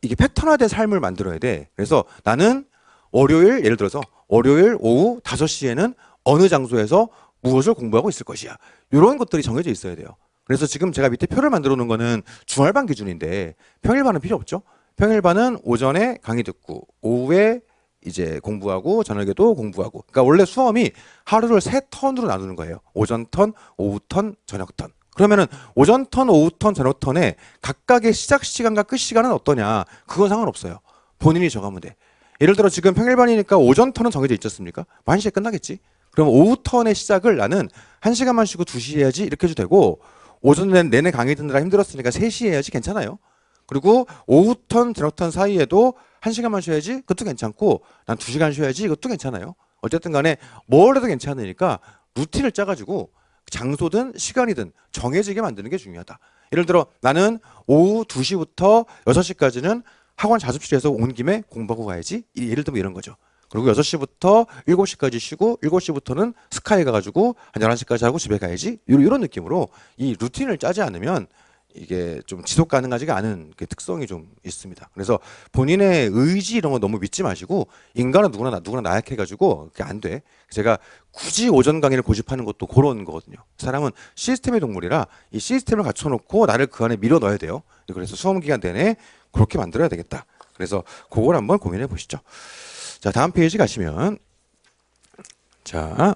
S1: 이게 패턴화된 삶을 만들어야 돼. 그래서 나는 월요일, 예를 들어서 월요일 오후 5시에는 어느 장소에서 무엇을 공부하고 있을 것이야. 이런 것들이 정해져 있어야 돼요. 그래서 지금 제가 밑에 표를 만들어 놓은 거는 주말반 기준인데 평일반은 필요 없죠. 평일반은 오전에 강의 듣고 오후에 이제 공부하고 저녁에도 공부하고. 그러니까 원래 수험이 하루를 3턴으로 나누는 거예요. 오전 턴, 오후 턴, 저녁 턴. 그러면은 오전 턴, 오후 턴, 저녁 턴에 각각의 시작 시간과 끝 시간은 어떠냐? 그건 상관없어요. 본인이 정하면 돼. 예를 들어 지금 평일반이니까 오전 턴은 정해져 있지 않습니까? 1시에 끝나겠지. 그럼 오후 턴의 시작을 나는 1시간만 쉬고 2시에 해야지 이렇게 해도 되고, 오전 내내 강의 듣느라 힘들었으니까 3시에 해야지 괜찮아요. 그리고 오후 턴, 저녁 턴 사이에도 1시간만 쉬어야지 그것도 괜찮고, 난 2시간 쉬어야지 이것도 괜찮아요. 어쨌든 간에 뭘 해도 괜찮으니까 루틴을 짜가지고 장소든 시간이든 정해지게 만드는 게 중요하다. 예를 들어 나는 오후 2시부터 6시까지는 학원 자습실에서 온 김에 공부하고 가야지. 예를 들면 이런 거죠. 그리고 6시부터 7시까지 쉬고 7시부터는 스카이 가가지고 한 11시까지 하고 집에 가야지. 이런 느낌으로 이 루틴을 짜지 않으면 이게 좀 지속 가능하지가 않은 그 특성이 좀 있습니다. 그래서 본인의 의지 이런 거 너무 믿지 마시고, 인간은 누구나 나약해가지고 그게 안 돼. 제가 굳이 오전 강의를 고집하는 것도 그런 거거든요. 사람은 시스템의 동물이라 이 시스템을 갖춰놓고 나를 그 안에 밀어 넣어야 돼요. 그래서 수험 기간 내내 그렇게 만들어야 되겠다. 그래서 그걸 한번 고민해 보시죠. 자, 다음 페이지 가시면, 자,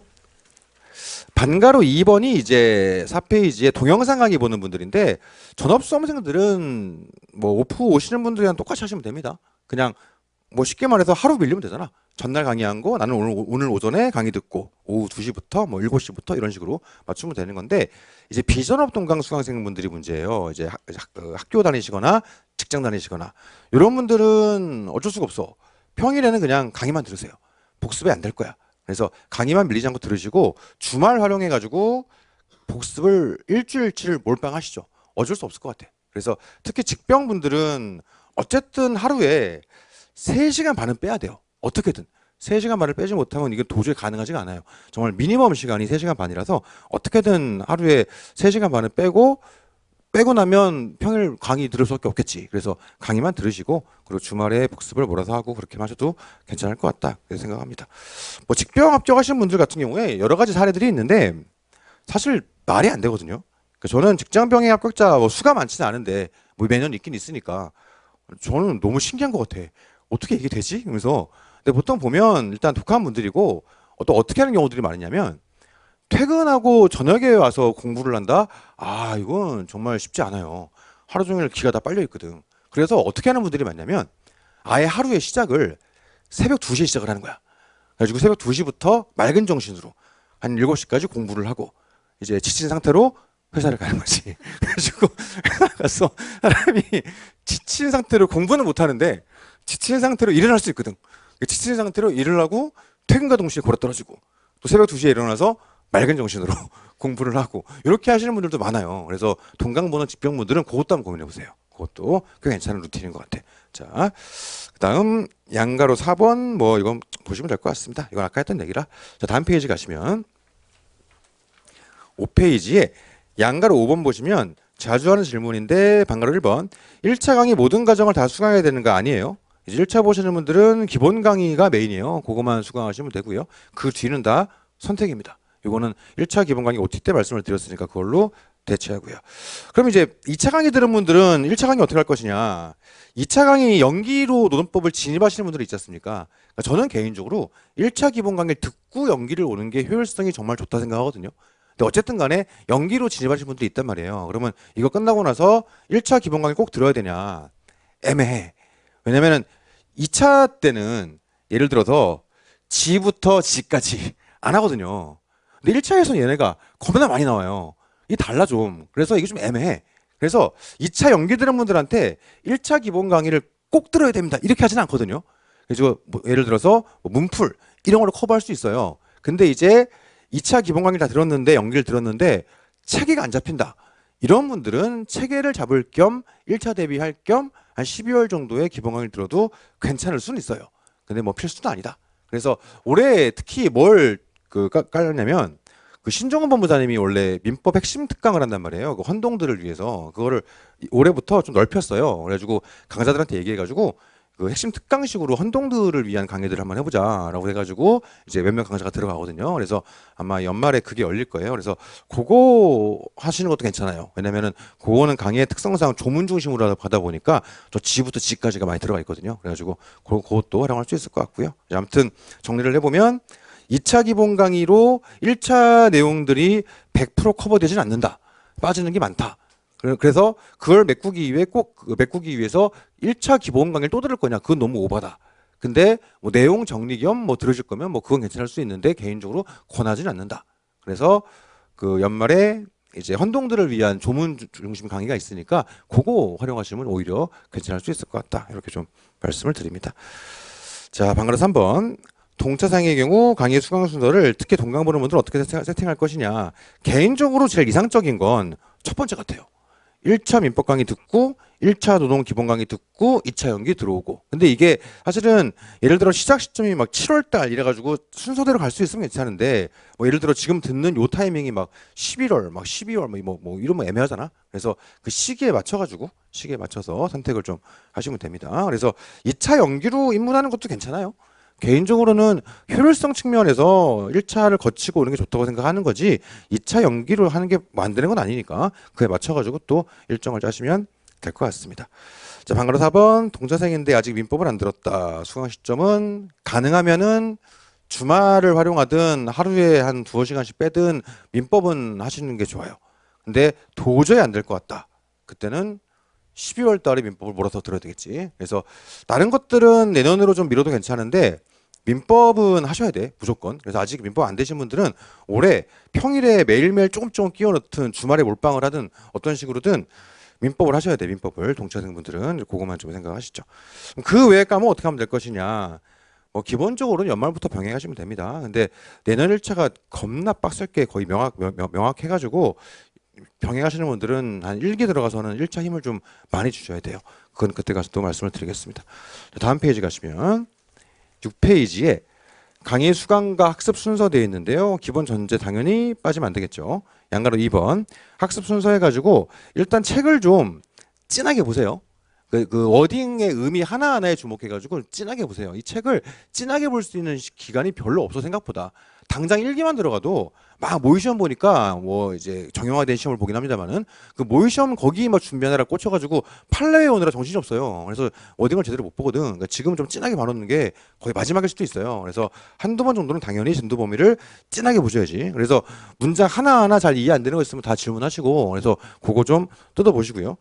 S1: 반가로 2번이 이제 4페이지에 동영상 강의 보는 분들인데, 전업 수험생들은 뭐 오프 오시는 분들이랑 똑같이 하시면 됩니다. 그냥 뭐 쉽게 말해서 하루 밀리면 되잖아. 전날 강의한 거 나는 오늘 오전에 강의 듣고 오후 2시부터 뭐 7시부터 이런 식으로 맞추면 되는 건데, 이제 비전업 동강 수강생분들이 문제예요. 이제 학교 다니시거나 직장 다니시거나 이런 분들은 어쩔 수가 없어. 평일에는 그냥 강의만 들으세요. 복습이 안 될 거야. 그래서 강의만 밀리지 않고 들으시고 주말 활용해 가지고 복습을 일주일치를 몰빵하시죠. 어쩔 수 없을 것 같아. 그래서 특히 직병분들은 어쨌든 하루에 3시간 반은 빼야 돼요. 어떻게든 3시간 반을 빼지 못하면 이게 도저히 가능하지가 않아요. 정말 미니멈 시간이 3시간 반이라서 어떻게든 하루에 3시간 반을 빼고 나면 평일 강의 들을 수밖에 없겠지. 그래서 강의만 들으시고, 그리고 주말에 복습을 몰아서 하고 그렇게 하셔도 괜찮을 것 같다 생각합니다. 뭐 직병 합격하신 분들 같은 경우에 여러 가지 사례들이 있는데 사실 말이 안 되거든요. 그러니까 저는 직장병의 합격자 뭐 수가 많지는 않은데 뭐 매년 있긴 있으니까 저는 너무 신기한 것 같아. 어떻게 이게 되지? 그래서 근데 보통 보면 일단 독한 분들이고, 또 어떻게 하는 경우들이 많으냐면 퇴근하고 저녁에 와서 공부를 한다? 아, 이건 정말 쉽지 않아요. 하루 종일 기가 다 빨려 있거든. 그래서 어떻게 하는 분들이 많냐면 아예 하루의 시작을 새벽 2시에 시작을 하는 거야. 그래가지고 새벽 2시부터 맑은 정신으로 한 7시까지 공부를 하고 이제 지친 상태로 회사를 가는 거지. 그래가지고 회사 가서 사람이 지친 상태로 공부는 못 하는데 지친 상태로 일을 할 수 있거든. 지친 상태로 일을 하고 퇴근과 동시에 걸어떨어지고 또 새벽 2시에 일어나서 맑은 정신으로 공부를 하고 이렇게 하시는 분들도 많아요. 그래서 동강보는 직병분들은 그것도 한번 고민해 보세요. 그것도 꽤 괜찮은 루틴인 것 같아. 자, 그다음 양가로 4번 뭐 이건 보시면 될 것 같습니다. 이건 아까 했던 얘기라. 자, 다음 페이지 가시면 5페이지에 양가로 5번 보시면 자주 하는 질문인데, 반가로 1번 1차 강의 모든 과정을 다 수강해야 되는 거 아니에요. 이제 1차 보시는 분들은 기본 강의가 메인이에요. 그거만 수강하시면 되고요. 그 뒤는 다 선택입니다. 이거는 1차 기본 강의 OT 때 말씀을 드렸으니까 그걸로 대체하고요. 그럼 이제 2차 강의 들은 분들은 1차 강의 어떻게 할 것이냐. 2차 강의 연기로 노동법을 진입하시는 분들이 있지 않습니까? 그러니까 저는 개인적으로 1차 기본 강의를 듣고 연기를 오는 게 효율성이 정말 좋다 생각하거든요. 근데 어쨌든 간에 연기로 진입하시는 분들이 있단 말이에요. 그러면 이거 끝나고 나서 1차 기본 강의 꼭 들어야 되냐. 애매해. 왜냐면은 2차 때는 예를 들어서 지부터 지까지 안 하거든요. 근데 1차에서는 얘네가 겁나 많이 나와요. 이게 달라 좀. 그래서 이게 좀 애매해. 그래서 2차 연기 들은 분들한테 1차 기본 강의를 꼭 들어야 됩니다. 이렇게 하진 않거든요. 그래서 뭐 예를 들어서 뭐 문풀 이런 걸로 커버할 수 있어요. 근데 이제 2차 기본 강의를 다 들었는데 연기를 들었는데 체계가 안 잡힌다. 이런 분들은 체계를 잡을 겸 1차 대비할 겸 한 12월 정도에 기본 강의를 들어도 괜찮을 수는 있어요. 근데 뭐 필수는 아니다. 그래서 올해 특히 뭘 깔렸냐면 그 신종원 본부장님이 원래 민법 핵심 특강을 한단 말이에요. 그 헌동들을 위해서 그거를 올해부터 좀 넓혔어요. 그래가지고 강사들한테 얘기해가지고 그 핵심 특강식으로 헌동들을 위한 강의들을 한번 해보자라고 해가지고 이제 몇몇 강사가 들어가거든요. 그래서 아마 연말에 그게 열릴 거예요. 그래서 그거 하시는 것도 괜찮아요. 왜냐면은 그거는 강의의 특성상 조문 중심으로 하다 보니까 저 지부터 지까지가 많이 들어가 있거든요. 그래가지고 그것도 활용할 수 있을 것 같고요. 아무튼 정리를 해보면 2차 기본 강의로 1차 내용들이 100% 커버되지는 않는다. 빠지는 게 많다. 그래서 그걸 메꾸기 위해 메꾸기 위해서 1차 기본 강의를 또 들을 거냐? 그건 너무 오바다. 근데 뭐 내용 정리 겸 뭐 들으실 거면 뭐 그건 괜찮을 수 있는데 개인적으로 권하지는 않는다. 그래서 그 연말에 이제 헌동들을 위한 조문 중심 강의가 있으니까 그거 활용하시면 오히려 괜찮을 수 있을 것 같다. 이렇게 좀 말씀을 드립니다. 자, 방금 3번. 동차상의 경우 강의 수강 순서를 특히 동강 보는 분들은 어떻게 세팅할 것이냐. 개인적으로 제일 이상적인 건 첫 번째 같아요. 1차 민법 강의 듣고 1차 노동 기본 강의 듣고 2차 연기 들어오고. 근데 이게 사실은 예를 들어 시작 시점이 막 7월 달 이래가지고 순서대로 갈 수 있으면 괜찮은데 뭐 예를 들어 지금 듣는 요 타이밍이 막 11월 막 12월 뭐 이러면 애매하잖아. 그래서 그 시기에 맞춰서 선택을 좀 하시면 됩니다. 그래서 2차 연기로 입문하는 것도 괜찮아요. 개인적으로는 효율성 측면에서 1차를 거치고 오는 게 좋다고 생각하는 거지 2차 연기로 하는 게 만드는 건 아니니까 그에 맞춰가지고 또 일정을 짜시면 될 것 같습니다. 자, 방금 4번 동차생인데 아직 민법을 안 들었다. 수강 시점은 가능하면은 주말을 활용하든 하루에 한 2시간씩 빼든 민법은 하시는 게 좋아요. 근데 도저히 안 될 것 같다. 그때는 12월 달에 민법을 몰아서 들어야 되겠지. 그래서 다른 것들은 내년으로 좀 미뤄도 괜찮은데 민법은 하셔야 돼. 무조건. 그래서 아직 민법 안 되신 분들은 올해 평일에 매일매일 조금 끼워 넣든 주말에 몰빵을 하든 어떤 식으로든 민법을 하셔야 돼. 민법을. 동차생분들은 그것만 좀 생각하시죠. 그 외의 과목 어떻게 하면 될 것이냐. 뭐 기본적으로는 연말부터 병행하시면 됩니다. 근데 내년 1차가 겁나 빡셀 게 거의 명확해가지고 병행하시는 분들은 한 1기 들어가서는 1차 힘을 좀 많이 주셔야 돼요. 그건 그때 가서 또 말씀을 드리겠습니다. 다음 페이지 가시면 6페이지에 강의 수강과 학습 순서 되어 있는데요. 기본 전제 당연히 빠지면 안 되겠죠. 양가로 2번 학습 순서 해가지고 일단 책을 좀 진하게 보세요. 그 워딩의 의미 하나하나에 주목해가지고 진하게 보세요. 이 책을 진하게 볼 수 있는 기간이 별로 없어 생각보다. 당장 1기만 들어가도 막 모의시험 보니까 뭐 이제 정형화된 시험을 보긴 합니다만은 그 모의시험 거기 막 준비하느라 꽂혀가지고 판례 오느라 정신이 없어요. 그래서 워딩을 제대로 못 보거든. 그러니까 지금 좀 진하게 봐놓는 게 거의 마지막일 수도 있어요. 그래서 한두 번 정도는 당연히 진도 범위를 진하게 보셔야지. 그래서 문장 하나하나 잘 이해 안 되는 거 있으면 다 질문하시고 그래서 그거 좀 뜯어보시고요.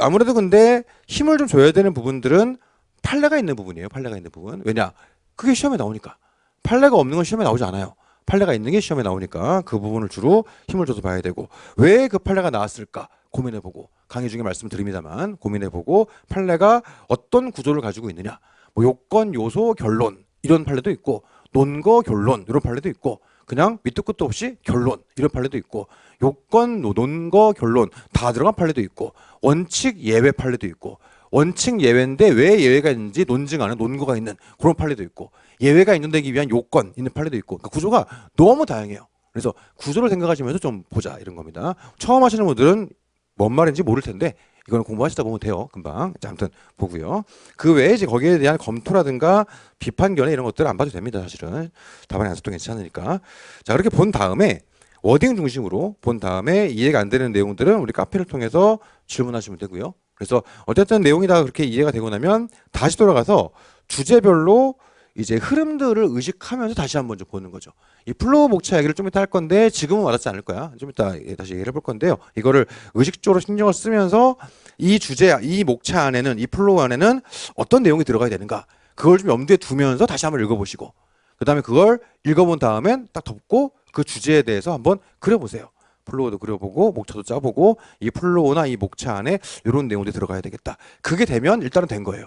S1: 아무래도 근데 힘을 좀 줘야 되는 부분들은 판례가 있는 부분이에요. 판례가 있는 부분. 왜냐? 그게 시험에 나오니까. 판례가 없는 건 시험에 나오지 않아요. 판례가 있는 게 시험에 나오니까 그 부분을 주로 힘을 줘서 봐야 되고 왜 그 판례가 나왔을까 고민해보고 강의 중에 말씀드립니다만 고민해보고 판례가 어떤 구조를 가지고 있느냐 뭐 요건, 요소, 결론 이런 판례도 있고 논거, 결론 이런 판례도 있고 그냥 밑도 끝도 없이 결론 이런 판례도 있고 요건, 논거, 결론 다 들어간 판례도 있고 원칙, 예외 판례도 있고 원칙 예외인데 왜 예외가 있는지 논증하는 논거가 있는 그런 판례도 있고 예외가 있는데기 위한 요건 있는 판례도 있고 그러니까 구조가 너무 다양해요. 그래서 구조를 생각하시면서 좀 보자 이런 겁니다. 처음 하시는 분들은 뭔 말인지 모를 텐데 이거는 공부하시다 보면 돼요. 금방. 자, 아무튼 보고요. 그 외에 이제 거기에 대한 검토라든가 비판 견해 이런 것들 안 봐도 됩니다. 사실은 답안이 안 써도 괜찮으니까. 자, 그렇게 본 다음에 워딩 중심으로 본 다음에 이해가 안 되는 내용들은 우리 카페를 통해서 질문하시면 되고요. 그래서 어쨌든 내용이 다 그렇게 이해가 되고 나면 다시 돌아가서 주제별로 이제 흐름들을 의식하면서 다시 한번 좀 보는 거죠. 이 플로우 목차 얘기를 좀 이따 할 건데 지금은 와닿지 않을 거야. 좀 이따 다시 얘기를 해볼 건데요. 이거를 의식적으로 신경을 쓰면서 이 주제, 이 목차 안에는 이 플로우 안에는 어떤 내용이 들어가야 되는가 그걸 좀 염두에 두면서 다시 한번 읽어보시고 그 다음에 그걸 읽어본 다음엔 딱 덮고 그 주제에 대해서 한번 그려보세요. 플로우도 그려보고 목차도 짜보고 이 플로우나 이 목차 안에 이런 내용들이 들어가야 되겠다. 그게 되면 일단은 된 거예요.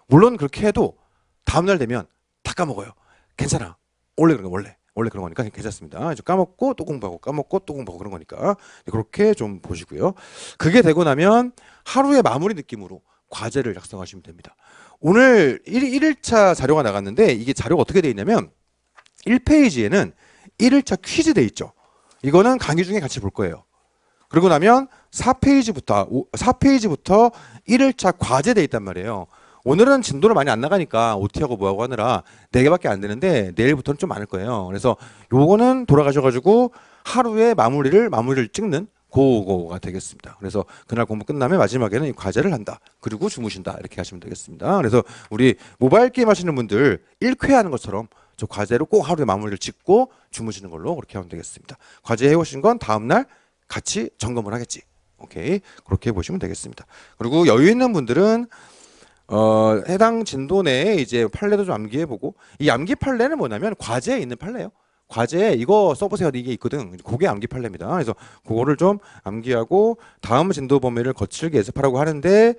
S1: 물론 그렇게 해도 다음날 되면 다 까먹어요. 괜찮아. 원래 그런 거니까 괜찮습니다. 이제 까먹고 또 공부하고 까먹고 또 공부하고 그런 거니까 그렇게 좀 보시고요. 그게 되고 나면 하루의 마무리 느낌으로 과제를 작성하시면 됩니다. 오늘 1일차 자료가 나갔는데 이게 자료가 어떻게 돼 있냐면 1페이지에는 1일차 퀴즈 돼 있죠. 이거는 강의 중에 같이 볼 거예요. 그리고 나면 4페이지부터 1일차 과제 돼 있단 말이에요. 오늘은 진도를 많이 안 나가니까 OT하고 뭐하고 하느라 4개밖에 안 되는데 내일부터는 좀 많을 거예요. 그래서 요거는 돌아가셔가지고 하루에 마무리를 찍는 그거가 되겠습니다. 그래서 그날 공부 끝나면 마지막에는 이 과제를 한다. 그리고 주무신다. 이렇게 하시면 되겠습니다. 그래서 우리 모바일 게임 하시는 분들 1회 하는 것처럼 저 과제로 꼭 하루에 마무리를 짓고 주무시는 걸로 그렇게 하면 되겠습니다. 과제 해오신 건 다음날 같이 점검을 하겠지. 오케이. 그렇게 보시면 되겠습니다. 그리고 여유 있는 분들은 해당 진도 내에 이제 판례도 좀 암기해보고 이 암기 판례는 뭐냐면 과제에 있는 판례예요. 과제에 이거 써보세요. 이게 있거든. 그게 암기 판례입니다. 그래서 그거를 좀 암기하고 다음 진도 범위를 거칠게 예습하라고 하는데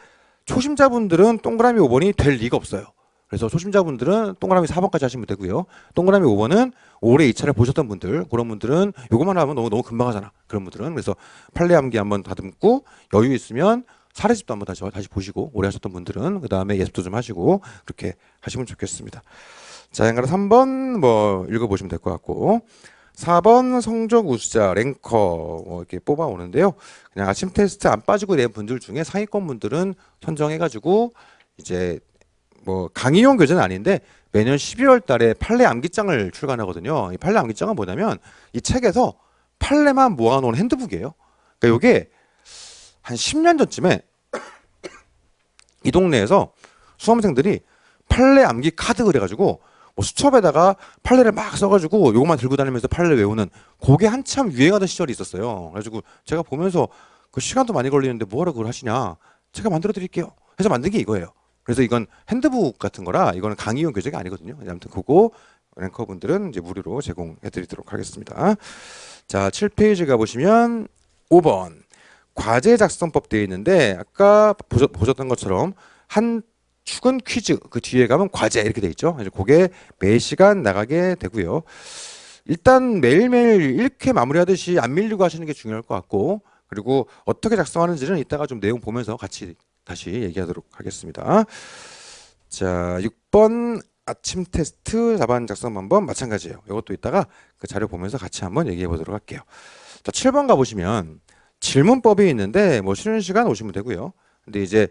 S1: 초심자분들은 동그라미 5번이 될 리가 없어요. 그래서 초심자분들은 동그라미 4번까지 하시면 되고요. 동그라미 5번은 올해 2차를 보셨던 분들, 그런 분들은 요것만 하면 너무 금방 하잖아. 그런 분들은. 그래서 판례 암기 한번 다듬고 여유 있으면 사례집도 한번 다시 보시고 오래 하셨던 분들은 그 다음에 예습도 좀 하시고 그렇게 하시면 좋겠습니다. 자, 그러니까 3번 뭐 읽어보시면 될 것 같고 4번 성적 우수자 랭커 뭐 이렇게 뽑아 오는데요. 그냥 아침 테스트 안 빠지고 낸 분들 중에 상위권 분들은 선정해가지고 이제 뭐 강의용 교재는 아닌데 매년 12월 달에 판례 암기장을 출간하거든요. 이 판례 암기장은 뭐냐면 이 책에서 판례만 모아놓은 핸드북이에요. 그러니까 이게 한 10년 전쯤에 이 동네에서 수험생들이 판례 암기 카드 그래가지고 뭐 수첩에다가 판례를 막 써가지고 요것만 들고 다니면서 판례 외우는 그게 한참 유행하던 시절이 있었어요. 그래가지고 제가 보면서 그 시간도 많이 걸리는데 뭐하러 그걸 하시냐. 제가 만들어 드릴게요. 해서 만든 게 이거예요. 그래서 이건 핸드북 같은 거라 이거는 강의용 교재가 아니거든요. 아무튼 그거 랭커 분들은 이제 무료로 제공해 드리도록 하겠습니다. 자, 7페이지 가보시면 5번. 과제 작성법 되어 있는데 아까 보셨던 것처럼 한 축은 퀴즈, 그 뒤에 가면 과제 이렇게 돼 있죠. 그래서 그게 매 시간 나가게 되고요. 일단 매일매일 1회 마무리하듯이 안 밀리고 하시는 게 중요할 것 같고 그리고 어떻게 작성하는지는 이따가 좀 내용 보면서 같이 다시 얘기하도록 하겠습니다. 자, 6번 아침 테스트 답안 작성 방법 마찬가지예요. 이것도 이따가 그 자료 보면서 같이 한번 얘기해 보도록 할게요. 자, 7번 가보시면 질문법이 있는데 뭐 쉬는 시간 오시면 되고요. 근데 이제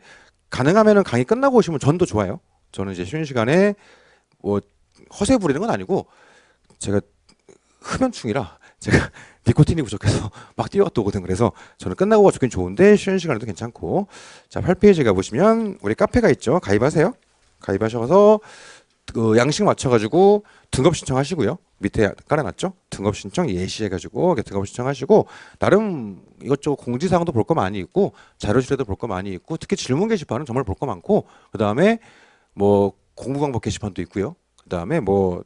S1: 가능하면은 강의 끝나고 오시면 전도 좋아요. 저는 이제 쉬는 시간에 뭐 허세 부리는 건 아니고 제가 흡연충이라 제가 니코틴이 부족해서 막 뛰어갔다 오거든. 그래서 저는 끝나고 좋긴 좋은데 쉬는 시간에도 괜찮고. 자, 8페이지 가보시면 우리 카페가 있죠. 가입하세요. 가입하셔서 그 양식 맞춰가지고 등급 신청하시고요. 밑에 깔아놨죠. 등급 신청 예시해가지고 등급 신청하시고 나름 이것저것 공지사항도 볼 거 많이 있고 자료실에도 볼 거 많이 있고 특히 질문 게시판은 정말 볼 거 많고 그 다음에 뭐 공부 방법 게시판도 있고요. 그 다음에 뭐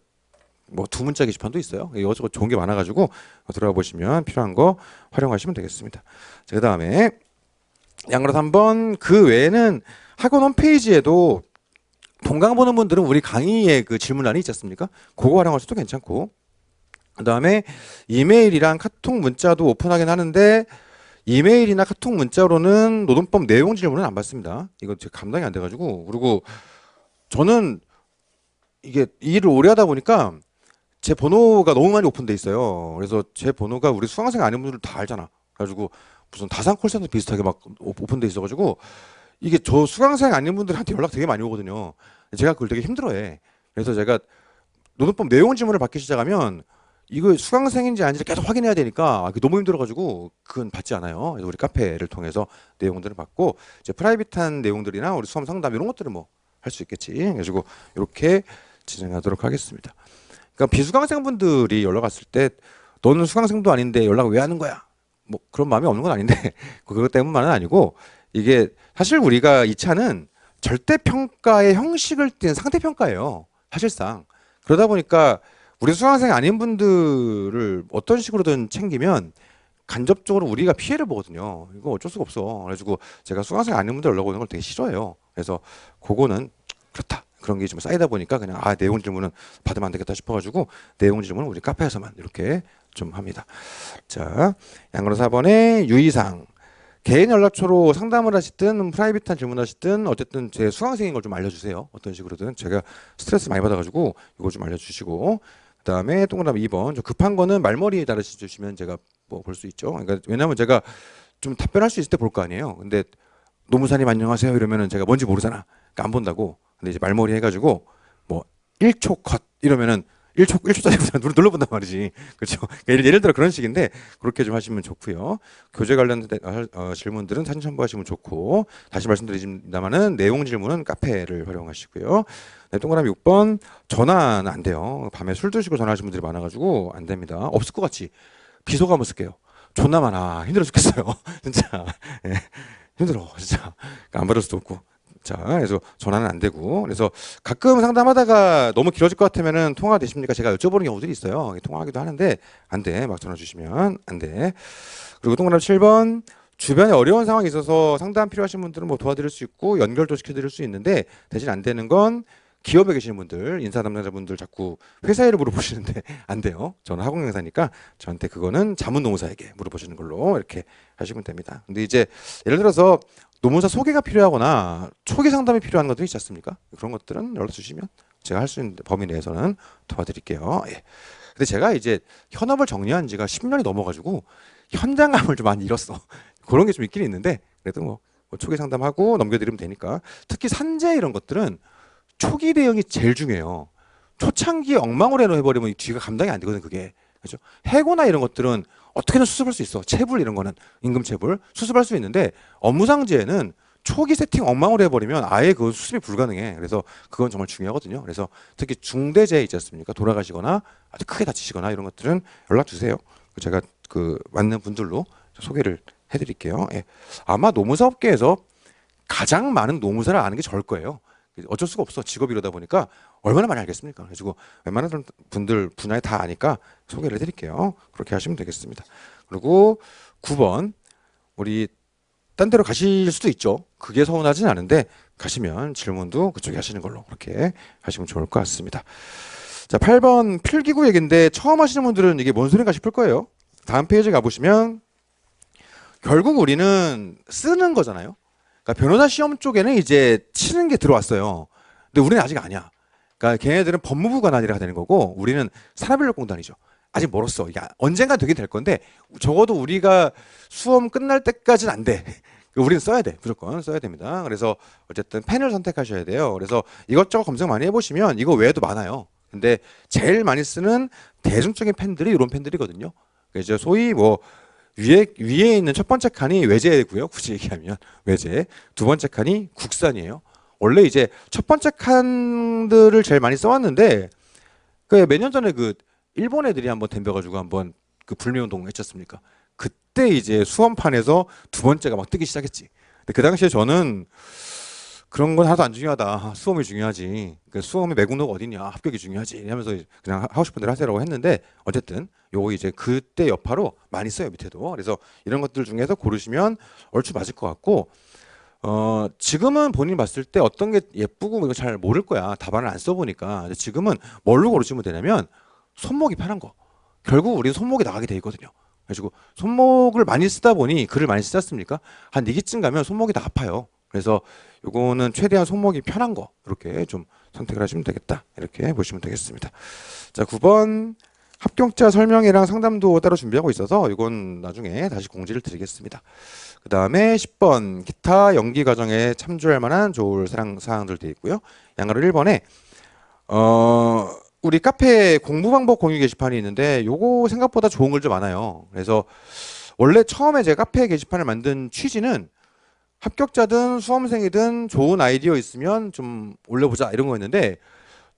S1: 두 문자 게시판도 있어요. 이것저것 좋은 게 많아가지고 들어가 보시면 필요한 거 활용하시면 되겠습니다. 그 다음에 양으로 3번 그 외에는 학원 홈페이지에도 동강 보는 분들은 우리 강의에 그 질문란이 있지 않습니까? 그거 활용하셔도 괜찮고 그 다음에 이메일이랑 카톡 문자도 오픈하긴 하는데 이메일이나 카톡 문자로는 노동법 내용 질문은 안 받습니다. 이거 제가 감당이 안 돼가지고 그리고 저는 이게 이 일을 오래 하다 보니까 제 번호가 너무 많이 오픈돼 있어요. 그래서 제 번호가 우리 수강생 아닌 분들 다 알잖아. 그래가지고 무슨 다산 콜센터 비슷하게 막 오픈돼 있어가지고 이게 저 수강생 아닌 분들한테 연락 되게 많이 오거든요. 제가 그걸 되게 힘들어해. 그래서 제가 노동법 내용 질문을 받기 시작하면 이거 수강생인지 아닌지 계속 확인해야 되니까 너무 힘들어가지고 그건 받지 않아요. 그래서 우리 카페를 통해서 내용들을 받고 이제 프라이빗한 내용들이나 우리 수험 상담 이런 것들을 뭐 할 수 있겠지. 그래가지고 이렇게 진행하도록 하겠습니다. 그러니까 비수강생분들이 연락 왔을 때 너는 수강생도 아닌데 연락 왜 하는 거야? 뭐 그런 마음이 없는 건 아닌데 그것 때문만은 아니고 이게 사실 우리가 이 차는 절대평가의 형식을 띈 상대평가예요. 사실상. 그러다 보니까 우리 수강생 아닌 분들을 어떤 식으로든 챙기면 간접적으로 우리가 피해를 보거든요. 이거 어쩔 수가 없어. 그래가지고 제가 수강생 아닌 분들 연락 오는 걸 되게 싫어해요. 그래서 그거는 그렇다. 그런 게 좀 쌓이다 보니까 그냥 내용 질문은 받으면 안 되겠다 싶어가지고 내용 질문은 우리 카페에서만 이렇게 좀 합니다. 자, 양으로 4번에 유의사항. 개인 연락처로 상담을 하시든 프라이빗한 질문을 하시든 어쨌든 제 수강생인 걸 좀 알려주세요. 어떤 식으로든 제가 스트레스 많이 받아가지고 이거 좀 알려주시고, 그다음에 동그라미 2번 좀 급한 거는 말머리에 달아서 주시면 제가 뭐 볼 수 있죠. 그러니까 왜냐하면 제가 좀 답변할 수 있을 때 볼 거 아니에요. 근데 노무사님 안녕하세요 이러면은 제가 뭔지 모르잖아. 그러니까 안 본다고. 근데 이제 말머리 해가지고 뭐 1초 컷 이러면은 1초짜리 눌러본단 말이지. 그렇죠. 그러니까 예를 들어 그런 식인데 그렇게 좀 하시면 좋고요. 교재 관련된 질문들은 사진 첨부하시면 좋고, 다시 말씀드리지만은 내용 질문은 카페를 활용하시고요. 네, 동그라미 6번 전화는 안 돼요. 밤에 술 드시고 전화하시는 분들이 많아가지고 안 됩니다. 없을 것 같지. 비속어 한번 쓸게요. 존나 많아. 힘들어 죽겠어요. 진짜. 예, 힘들어. 진짜. 그러니까 안 받을 수도 없고. 자, 그래서 전화는 안 되고, 그래서 가끔 상담하다가 너무 길어질 것 같으면은 통화 되십니까? 제가 여쭤보는 경우들이 있어요. 통화하기도 하는데 안 돼. 막 전화 주시면 안 돼. 그리고 동그라미 7번 주변에 어려운 상황이 있어서 상담 필요하신 분들은 뭐 도와드릴 수 있고 연결도 시켜드릴 수 있는데, 대신 안 되는 건 기업에 계시는 분들, 인사 담당자분들 자꾸 회사 일을 물어보시는데 안 돼요. 저는 학원강사니까 저한테 그거는 자문노무사에게 물어보시는 걸로 이렇게 하시면 됩니다. 근데 이제 예를 들어서 노무사 소개가 필요하거나 초기 상담이 필요한 것들이 있지 않습니까? 그런 것들은 연락 주시면 제가 할 수 있는 범위 내에서는 도와드릴게요. 예. 근데 제가 이제 현업을 정리한 지가 10년이 넘어가지고 현장감을 좀 많이 잃었어. 그런 게 좀 있긴 있는데 그래도 뭐 초기 상담하고 넘겨드리면 되니까. 특히 산재 이런 것들은 초기 대응이 제일 중요해요. 초창기에 엉망으로 해버리면 뒤가 감당이 안 되거든, 그게. 그죠? 해고나 이런 것들은 어떻게든 수습할 수 있어. 체불 이런 거는 임금체불 수습할 수 있는데, 업무상재해는 초기 세팅 엉망으로 해버리면 아예 그 수습이 불가능해. 그래서 그건 정말 중요하거든요. 그래서 특히 중대재해 있지 않습니까? 돌아가시거나 아주 크게 다치시거나 이런 것들은 연락 주세요. 제가 그 맞는 분들로 소개를 해드릴게요. 예. 아마 노무사업계에서 가장 많은 노무사를 아는 게 저일 거예요. 어쩔 수가 없어. 직업이 이러다 보니까 얼마나 많이 알겠습니까? 그래가지고 웬만한 분들 분야에 다 아니까 소개를 해드릴게요. 그렇게 하시면 되겠습니다. 그리고 9번 우리 딴 데로 가실 수도 있죠. 그게 서운하진 않은데 가시면 질문도 그쪽에 하시는 걸로 그렇게 하시면 좋을 것 같습니다. 자, 8번 필기구 얘기인데 처음 하시는 분들은 이게 뭔 소린가 싶을 거예요. 다음 페이지 가보시면 결국 우리는 쓰는 거잖아요. 그러니까 변호사 시험 쪽에는 이제 치는 게 들어왔어요. 근데 우리는 아직 아니야. 그러니까 걔네들은 법무부 관할이라 되는 거고 우리는 산업인력공단이죠. 아직 멀었어. 이게 언젠가 되긴 될 건데 적어도 우리가 수험 끝날 때까지는 안 돼. 우리는 써야 돼. 무조건 써야 됩니다. 그래서 어쨌든 펜을 선택하셔야 돼요. 그래서 이것저것 검색 많이 해보시면 이거 외에도 많아요. 근데 제일 많이 쓰는 대중적인 펜들이 이런 펜들이거든요. 이제 소위 뭐 위에 있는 첫 번째 칸이 외제고요. 굳이 얘기하면 외제. 두 번째 칸이 국산이에요. 원래 이제 첫 번째 칸들을 제일 많이 써왔는데 그 몇 년 전에 그 일본 애들이 한번 덤벼가지고 한번 그 불매운동 했지 않습니까? 그때 이제 수험판에서 두 번째가 막 뜨기 시작했지. 근데 그 당시에 저는 그런 건 하나도 안 중요하다. 수험이 중요하지. 그 수험의 매국노가 어딨냐. 합격이 중요하지. 하면서 그냥 하고 싶은 대로 하세요라고 했는데 어쨌든 요거 이제 그때 여파로 많이 써요, 밑에도. 그래서 이런 것들 중에서 고르시면 얼추 맞을 것 같고, 지금은 본인이 봤을 때 어떤 게 예쁘고 이거 잘 모를 거야. 답안을 안 써보니까. 근데 지금은 뭘로 고르시면 되냐면 손목이 편한 거. 결국 우리는 손목이 나가게 돼 있거든요. 그래가지고 손목을 많이 쓰다 보니 글을 많이 쓰지 않습니까? 한 2기쯤 가면 손목이 다 아파요. 그래서 요거는 최대한 손목이 편한 거 이렇게 좀 선택을 하시면 되겠다. 이렇게 보시면 되겠습니다. 자, 9번 합격자 설명회랑 상담도 따로 준비하고 있어서 이건 나중에 다시 공지를 드리겠습니다. 그 다음에 10번 기타 연기 과정에 참조할 만한 좋을 사항들 되어 있고요. 양가로 1번에 우리 카페 공부 방법 공유 게시판이 있는데 요거 생각보다 좋은 글도 많아요. 그래서 원래 처음에 제가 카페 게시판을 만든 취지는 합격자든 수험생이든 좋은 아이디어 있으면 좀 올려보자 이런 거였는데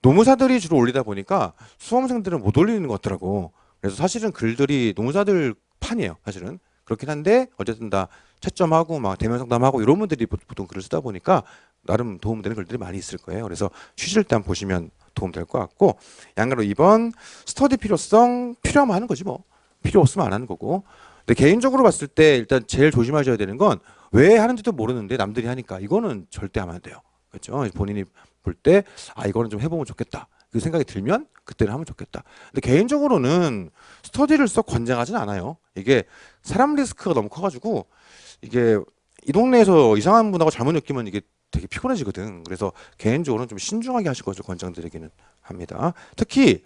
S1: 노무사들이 주로 올리다 보니까 수험생들은 못 올리는 것 같더라고. 그래서 사실은 글들이 노무사들 판이에요. 사실은 그렇긴 한데 어쨌든 다 채점하고 막 대면 상담하고 이런 분들이 보통 글을 쓰다 보니까 나름 도움되는 글들이 많이 있을 거예요. 그래서 취지를 일단 보시면 도움 될 것 같고, 양가로 2번 스터디 필요성 필요하면 하는 거지 뭐. 필요 없으면 안 하는 거고. 근데 개인적으로 봤을 때 일단 제일 조심하셔야 되는 건 왜 하는지도 모르는데 남들이 하니까 이거는 절대 하면 안 돼요. 그렇죠? 본인이 볼 때 이거는 좀 해보면 좋겠다. 그 생각이 들면 그때는 하면 좋겠다. 근데 개인적으로는 스터디를 썩 권장하진 않아요. 이게 사람 리스크가 너무 커가지고 이게 이 동네에서 이상한 분하고 잘못 느끼면 이게 되게 피곤해지거든. 그래서 개인적으로는 좀 신중하게 하실 것을 권장드리기는 합니다. 특히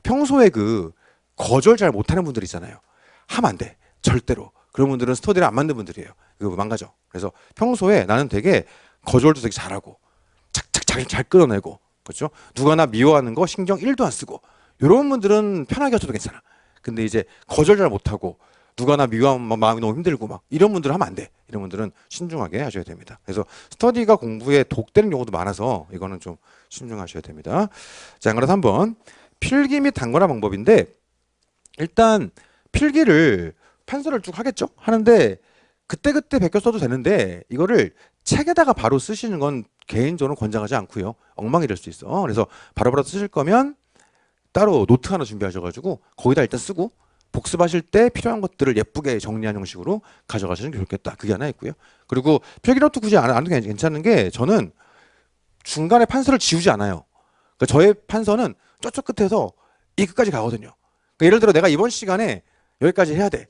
S1: 평소에 그 거절 잘 못하는 분들 있잖아요. 하면 안 돼. 절대로. 그런 분들은 스터디를 안 만든 분들이에요. 이거 망가져. 그래서 평소에 나는 되게 거절도 되게 잘하고 착착 잘 끌어내고 그렇죠? 누가 나 미워하는 거 신경 1도 안 쓰고 이런 분들은 편하게 하셔도 괜찮아. 근데 이제 거절 잘 못하고 누가 나 미워하면 마음이 너무 힘들고 막 이런 분들은 하면 안 돼. 이런 분들은 신중하게 하셔야 됩니다. 그래서 스터디가 공부에 독되는 경우도 많아서 이거는 좀 신중하셔야 됩니다. 자, 그래서 3번 필기 및 단권화 방법인데 일단 필기를 판서를 쭉 하겠죠? 하는데 그때그때 베껴 써도 되는데 이거를 책에다가 바로 쓰시는 건 개인적으로 권장하지 않고요. 엉망이 될 수 있어. 그래서 바로바로 쓰실 거면 따로 노트 하나 준비하셔가지고 거기다 일단 쓰고 복습하실 때 필요한 것들을 예쁘게 정리한 형식으로 가져가시는 게 좋겠다. 그게 하나 있고요. 그리고 필기노트 굳이 안 해도 괜찮은 게 저는 중간에 판서를 지우지 않아요. 그러니까 저의 판서는 저쪽 끝에서 이 끝까지 가거든요. 그러니까 예를 들어 내가 이번 시간에 여기까지 해야 돼.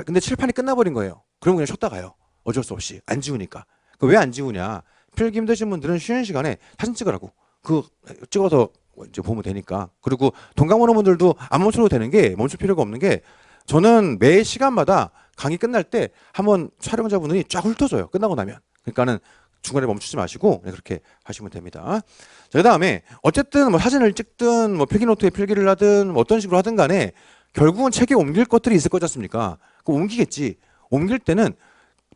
S1: 근데 칠판이 끝나버린 거예요. 그럼 그냥 쉬었다 가요. 어쩔 수 없이. 안 지우니까. 왜 안 지우냐. 필기 힘드신 분들은 쉬는 시간에 사진 찍으라고. 그 찍어서 이제 보면 되니까. 그리고 동강 오는 분들도 안 멈춰도 되는 게 멈출 필요가 없는 게 저는 매 시간마다 강의 끝날 때 한번 촬영자분들이 쫙 훑어줘요. 끝나고 나면. 그러니까는 중간에 멈추지 마시고 그렇게 하시면 됩니다. 자, 그다음에 어쨌든 뭐 사진을 찍든 뭐 필기노트에 필기를 하든 뭐 어떤 식으로 하든 간에 결국은 책에 옮길 것들이 있을 거지 않습니까? 그 옮기겠지. 옮길 때는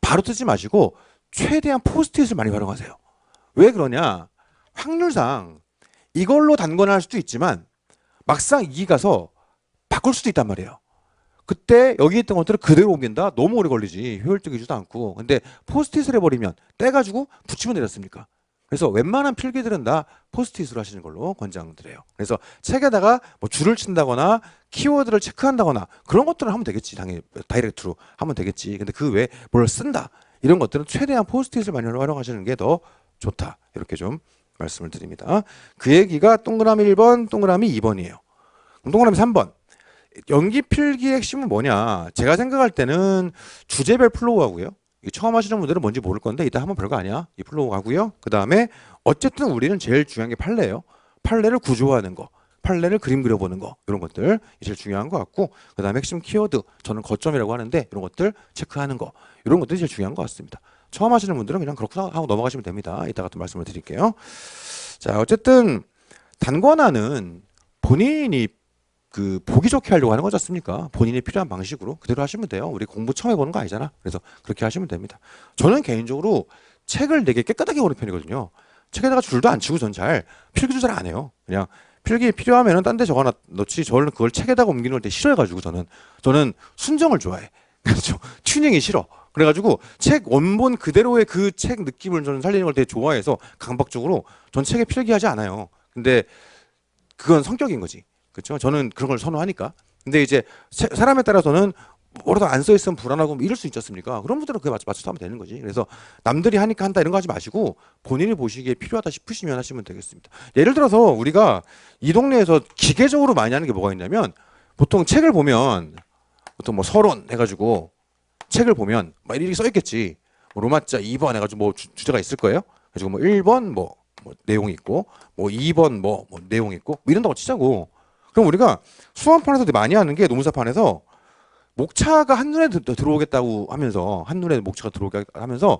S1: 바로 쓰지 마시고 최대한 포스트잇을 많이 활용하세요. 왜 그러냐? 확률상 이걸로 단권할 수도 있지만 막상 이기 가서 바꿀 수도 있단 말이에요. 그때 여기 있던 것들을 그대로 옮긴다? 너무 오래 걸리지. 효율적이지도 않고. 근데 포스트잇을 해버리면 떼가지고 붙이면 되지 않습니까? 그래서 웬만한 필기들은 다 포스트잇으로 하시는 걸로 권장드려요. 그래서 책에다가 뭐 줄을 친다거나 키워드를 체크한다거나 그런 것들은 하면 되겠지. 당연히 다이렉트로 하면 되겠지. 근데 그 외에 뭘 쓴다. 이런 것들은 최대한 포스트잇을 많이 활용하시는 게 더 좋다. 이렇게 좀 말씀을 드립니다. 그 얘기가 동그라미 1번, 동그라미 2번이에요. 동그라미 3번. 연기 필기의 핵심은 뭐냐? 제가 생각할 때는 주제별 플로우 하고요. 처음 하시는 분들은 뭔지 모를 건데 이따 하면 별거 아니야. 이 플로우 하고요. 그 다음에 어쨌든 우리는 제일 중요한 게 판례예요. 판례를 구조화하는 거. 판례를 그림 그려보는 거. 이런 것들 제일 중요한 것 같고 그 다음에 핵심 키워드. 저는 거점이라고 하는데 이런 것들 체크하는 거. 이런 것들이 제일 중요한 것 같습니다. 처음 하시는 분들은 그냥 그렇구나 하고 넘어가시면 됩니다. 이따가 또 말씀을 드릴게요. 자, 어쨌든 단권화는 본인이 그 보기 좋게 하려고 하는 거지 않습니까? 본인이 필요한 방식으로 그대로 하시면 돼요. 우리 공부 처음 해보는 거 아니잖아. 그래서 그렇게 하시면 됩니다. 저는 개인적으로 책을 되게 깨끗하게 보는 편이거든요. 책에다가 줄도 안 치고 전 잘 필기도 잘 안 해요. 그냥 필기 필요하면은 딴 데 적어 놓지 저는 그걸 책에다가 옮기는 걸 되게 싫어해가지고 저는 순정을 좋아해. 그렇죠. 튜닝이 싫어. 그래가지고 책 원본 그대로의 그 책 느낌을 저는 살리는 걸 되게 좋아해서 강박적으로 전 책에 필기하지 않아요. 근데 그건 성격인 거지. 그렇죠? 저는 그런 걸 선호하니까. 근데 이제 사람에 따라서는 뭐라도 안 써 있으면 불안하고 이럴 수 있지 않습니까? 그런 분들은 그에 맞춰서 하면 되는 거지. 그래서 남들이 하니까 한다 이런 거 하지 마시고 본인이 보시기에 필요하다 싶으시면 하시면 되겠습니다. 예를 들어서 우리가 이 동네에서 기계적으로 많이 하는 게 뭐가 있냐면 보통 책을 보면 보통 뭐 서론 해가지고 책을 보면 막 이렇게 써 있겠지. 뭐 로마자 2번 해가지고 뭐 주제가 있을 거예요. 그래서 뭐 1번 뭐 내용 있고 뭐 2번 뭐 내용 있고 뭐 이런다고 치자고. 그럼 우리가 수험판에서 많이 하는 게 노무사판에서 목차가 한눈에 들어오겠다고 하면서 한눈에 목차가 들어오게 하면서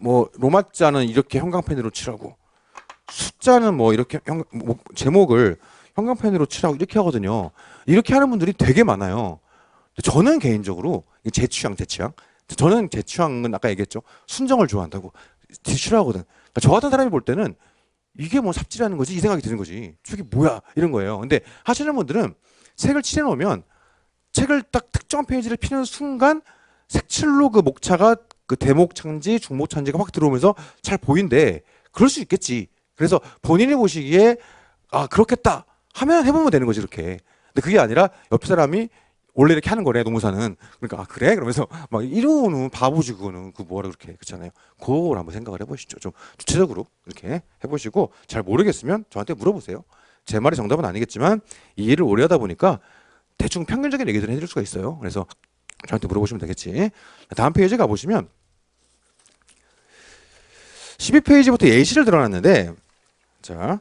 S1: 뭐 로마자는 이렇게 형광펜으로 칠하고 숫자는 뭐 이렇게 제목을 형광펜으로 칠하고 이렇게 하거든요. 이렇게 하는 분들이 되게 많아요. 저는 개인적으로 제 취향. 저는 제 취향은 아까 얘기했죠. 순정을 좋아한다고 싫어하거든. 그러니까 저 같은 사람이 볼 때는 이게 뭐 삽질하는 거지 이 생각이 드는 거지. 저게 뭐야 이런 거예요. 근데 하시는 분들은 색을 칠해 놓으면 책을 딱 특정 페이지를 피는 순간 색칠로 그 목차가 그 대목 찬지 중목 찬지가 확 들어오면서 잘 보인대. 그럴 수 있겠지. 그래서 본인이 보시기에 아 그렇겠다 하면 해보면 되는 거지 이렇게. 근데 그게 아니라 옆 사람이 원래 이렇게 하는 거래 농사는. 그러니까 아 그래? 그러면서 막 이러는 바보지 그거는. 그 뭐라 그렇게 그렇잖아요. 그걸 한번 생각을 해보시죠. 좀 주체적으로 이렇게 해보시고 잘 모르겠으면 저한테 물어보세요. 제 말이 정답은 아니겠지만 이 일을 오래 하다 보니까 대충 평균적인 얘기들을 해줄 수가 있어요. 그래서 저한테 물어보시면 되겠지. 다음 페이지 가보시면 12페이지부터 예시를 들어놨는데 자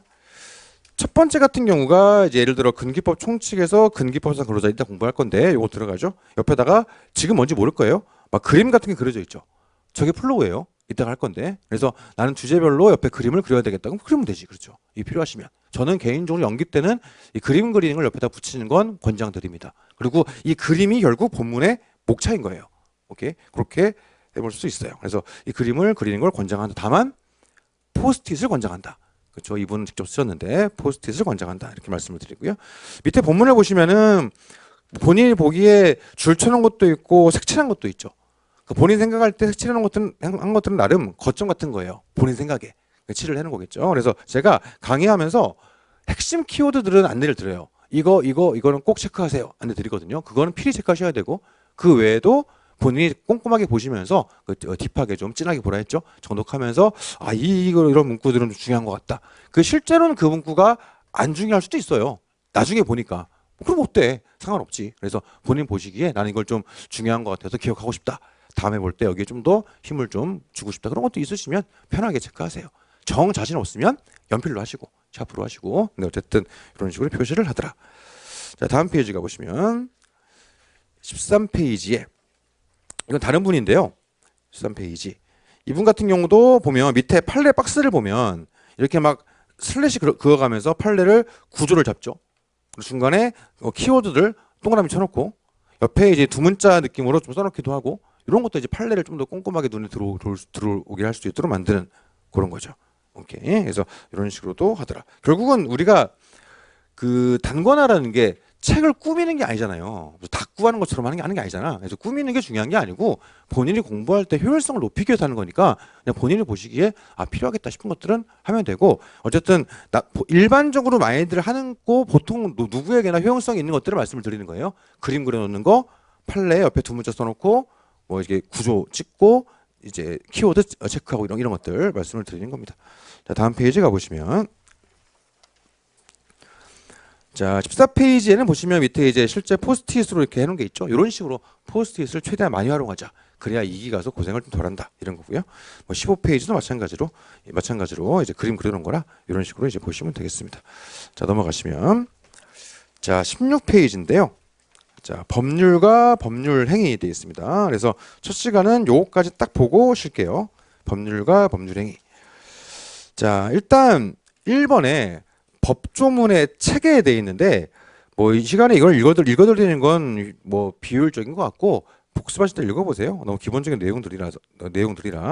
S1: 첫 번째 같은 경우가 이제 예를 들어 근기법 총칙에서 근기법상 근로자 일단 공부할 건데 이거 들어가죠. 옆에다가 지금 뭔지 모를 거예요. 막 그림 같은 게 그려져 있죠. 저게 플로우예요. 이따가 할 건데. 그래서 나는 주제별로 옆에 그림을 그려야 되겠다. 그럼 그리면 되지. 그렇죠. 이 필요하시면. 저는 개인적으로 연기 때는 이 그림 그리는 걸 옆에다 붙이는 건 권장드립니다. 그리고 이 그림이 결국 본문의 목차인 거예요. 오케이. 그렇게 해볼 수 있어요. 그래서 이 그림을 그리는 걸 권장한다. 다만 포스트잇을 권장한다. 그렇죠. 이분은 직접 쓰셨는데 포스트잇을 권장한다. 이렇게 말씀을 드리고요. 밑에 본문을 보시면은 본인이 보기에 줄 쳐놓은 것도 있고 색칠한 것도 있죠. 그 본인 생각할 때 색칠해놓은 것들은 한 것들은 나름 거점 같은 거예요. 본인 생각에 칠을 해놓은 거겠죠. 그래서 제가 강의하면서 핵심 키워드들은 안내를 드려요. 이거는 꼭 체크하세요. 안내 드리거든요. 그거는 필히 체크하셔야 되고 그 외에도 본인이 꼼꼼하게 보시면서 딥하게 좀 진하게 보라 했죠. 정독하면서 아 이거 이런 문구들은 좀 중요한 것 같다. 그 실제로는 그 문구가 안 중요할 수도 있어요. 나중에 보니까 그럼 어때? 상관없지. 그래서 본인 보시기에 나는 이걸 좀 중요한 것 같아서 기억하고 싶다. 다음에 볼 때 여기에 좀 더 힘을 좀 주고 싶다. 그런 것도 있으시면 편하게 체크하세요. 정 자신 없으면 연필로 하시고 샤프로 하시고. 근데 어쨌든 이런 식으로 표시를 하더라. 자 다음 페이지 가보시면 13페이지에 이건 다른 분인데요. 13페이지. 이분 같은 경우도 보면 밑에 판례 박스를 보면 이렇게 막 슬래시 그어가면서 판례를 구조를 잡죠. 그리고 중간에 키워드들 동그라미 쳐놓고 옆에 이제 두 문자 느낌으로 좀 써놓기도 하고 이런 것도 이제 판례를 좀 더 꼼꼼하게 눈에 들어오게 할 수 있도록 만드는 그런 거죠. 오케이. 그래서 이런 식으로도 하더라. 결국은 우리가 그 단권화라는 게 책을 꾸미는 게 아니잖아요. 다꾸하는 것처럼 하는 게 아니잖아. 그래서 꾸미는 게 중요한 게 아니고 본인이 공부할 때 효율성을 높이기 위해서 하는 거니까 그냥 본인이 보시기에 아 필요하겠다 싶은 것들은 하면 되고 어쨌든 일반적으로 많이들 하는 거 보통 누구에게나 효용성이 있는 것들을 말씀을 드리는 거예요. 그림 그려놓는 거, 판례 옆에 두 문자 써놓고 뭐 이게 구조 찍고 이제 키워드 체크하고 이런 것들 말씀을 드리는 겁니다. 자 다음 페이지 가보시면. 자, 14페이지에는 보시면 밑에 이제 실제 포스트잇으로 이렇게 해놓은 게 있죠. 이런 식으로 포스트잇을 최대한 많이 활용하자. 그래야 이기 가서 고생을 좀 덜한다. 이런 거고요. 뭐 15페이지도 마찬가지로 이제 그림 그려놓은 거라 이런 식으로 이제 보시면 되겠습니다. 자, 넘어가시면 자, 16페이지인데요. 자, 법률과 법률 행위 되어 있습니다. 그래서 첫 시간은 요거까지 딱 보고 쉴게요. 법률과 법률 행위. 자, 일단 1번에 법조문의 체계에 돼 있는데 뭐 이 시간에 이걸 읽어드리는 건 뭐 비효율적인 것 같고 복습하실 때 읽어보세요. 너무 기본적인 내용들이라.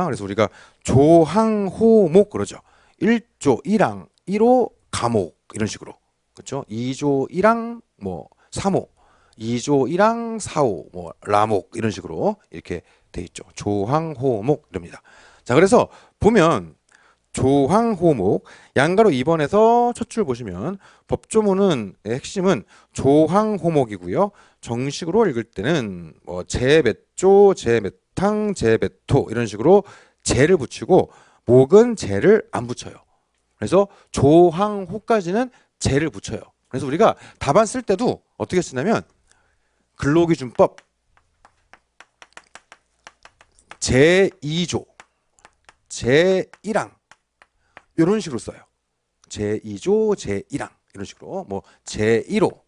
S1: 그래서 우리가 조항호목 그러죠. 1조 1항 1호 가목 이런 식으로 그렇죠. 2조 1항 뭐 3호 2조 1항 4호 뭐 라목 이런 식으로 이렇게 돼 있죠. 조항호목 이럽니다. 자 그래서 보면 조항호목 양가로 2번에서 첫 줄 보시면 법조문은 핵심은 조항호목이고요. 정식으로 읽을 때는 뭐 제몇조, 제몇항, 제몇호 이런 식으로 제를 붙이고 목은 제를 안 붙여요. 그래서 조항호까지는 제를 붙여요. 그래서 우리가 답안 쓸 때도 어떻게 쓰냐면 근로기준법 제2조, 제1항 이런 식으로 써요. 제2조, 제1항 이런 식으로 뭐 제1호.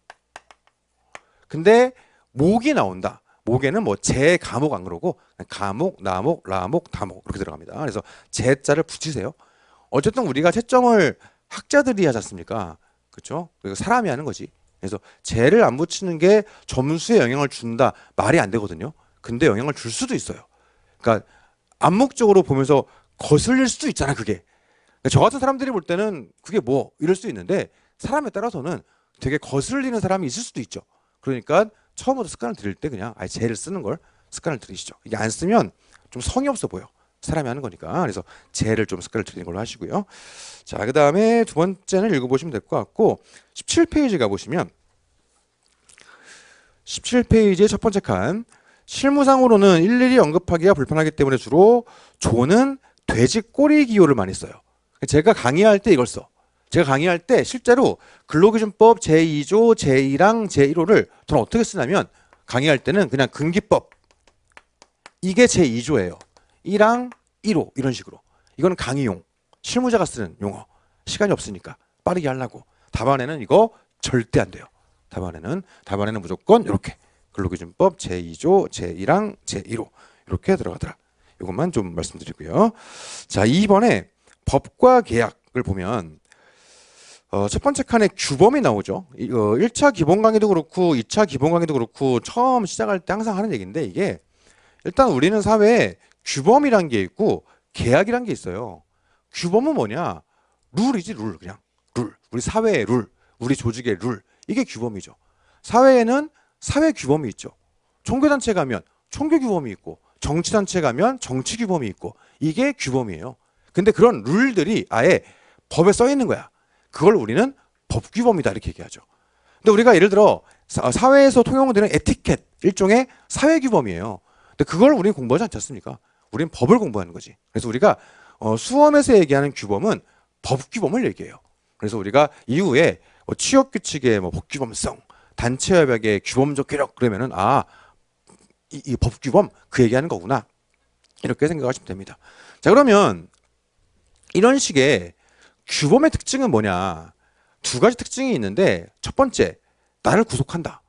S1: 근데 목이 나온다. 목에는 뭐 제가목 안 그러고 가목, 나목, 라목, 다목 이렇게 들어갑니다. 그래서 제자를 붙이세요. 어쨌든 우리가 채점을 학자들이 하지 않습니까? 그렇죠? 사람이 하는 거지. 그래서 제를 안 붙이는 게 점수에 영향을 준다. 말이 안 되거든요. 근데 영향을 줄 수도 있어요. 그러니까 암묵적으로 보면서 거슬릴 수도 있잖아, 그게. 저 같은 사람들이 볼 때는 그게 뭐 이럴 수 있는데 사람에 따라서는 되게 거슬리는 사람이 있을 수도 있죠. 그러니까 처음부터 습관을 들일 때 그냥 아예 제를 쓰는 걸 습관을 들이시죠. 이게 안 쓰면 좀 성의 없어 보여. 사람이 하는 거니까. 그래서 제를 좀 습관을 들이는 걸로 하시고요. 자, 그 다음에 두 번째는 읽어보시면 될 것 같고 17페이지 가보시면 17페이지의 첫 번째 칸 실무상으로는 일일이 언급하기가 불편하기 때문에 주로 조는 돼지 꼬리 기호를 많이 써요. 제가 강의할 때 이걸 써. 제가 강의할 때 실제로 근로기준법 제2조 제2랑 제1호를 저는 어떻게 쓰냐면 강의할 때는 그냥 근기법 이게 제2조예요. 1항 1호 이런 식으로. 이건 강의용. 실무자가 쓰는 용어. 시간이 없으니까 빠르게 하려고. 답안에는 이거 절대 안 돼요. 답안에는 무조건 이렇게 근로기준법 제2조 제1항 제1호 이렇게 들어가더라. 이것만 좀 말씀드리고요. 자, 2번에 법과 계약을 보면 첫 번째 칸에 규범이 나오죠. 1차 기본 강의도 그렇고 2차 기본 강의도 그렇고 처음 시작할 때 항상 하는 얘기인데 이게 일단 우리는 사회에 규범이란 게 있고 계약이란 게 있어요. 규범은 뭐냐? 룰이지 룰 그냥. 룰. 우리 사회의 룰. 우리 조직의 룰. 이게 규범이죠. 사회에는 사회 규범이 있죠. 종교단체 가면 종교 규범이 있고 정치단체 가면 정치 규범이 있고 이게 규범이에요. 근데 그런 룰들이 아예 법에 써 있는 거야. 그걸 우리는 법규범이다 이렇게 얘기하죠. 근데 우리가 예를 들어 사회에서 통용되는 에티켓 일종의 사회규범이에요. 근데 그걸 우리는 공부하지 않지 않습니까? 우리는 법을 공부하는 거지. 그래서 우리가 수험에서 얘기하는 규범은 법규범을 얘기해요. 그래서 우리가 이후에 취업규칙의 법규범성, 단체협약의 규범적 효력 그러면은 이 법규범 그 얘기하는 거구나 이렇게 생각하시면 됩니다. 자, 그러면 이런 식의 규범의 특징은 뭐냐? 두 가지 특징이 있는데 첫 번째, 나를 구속한다.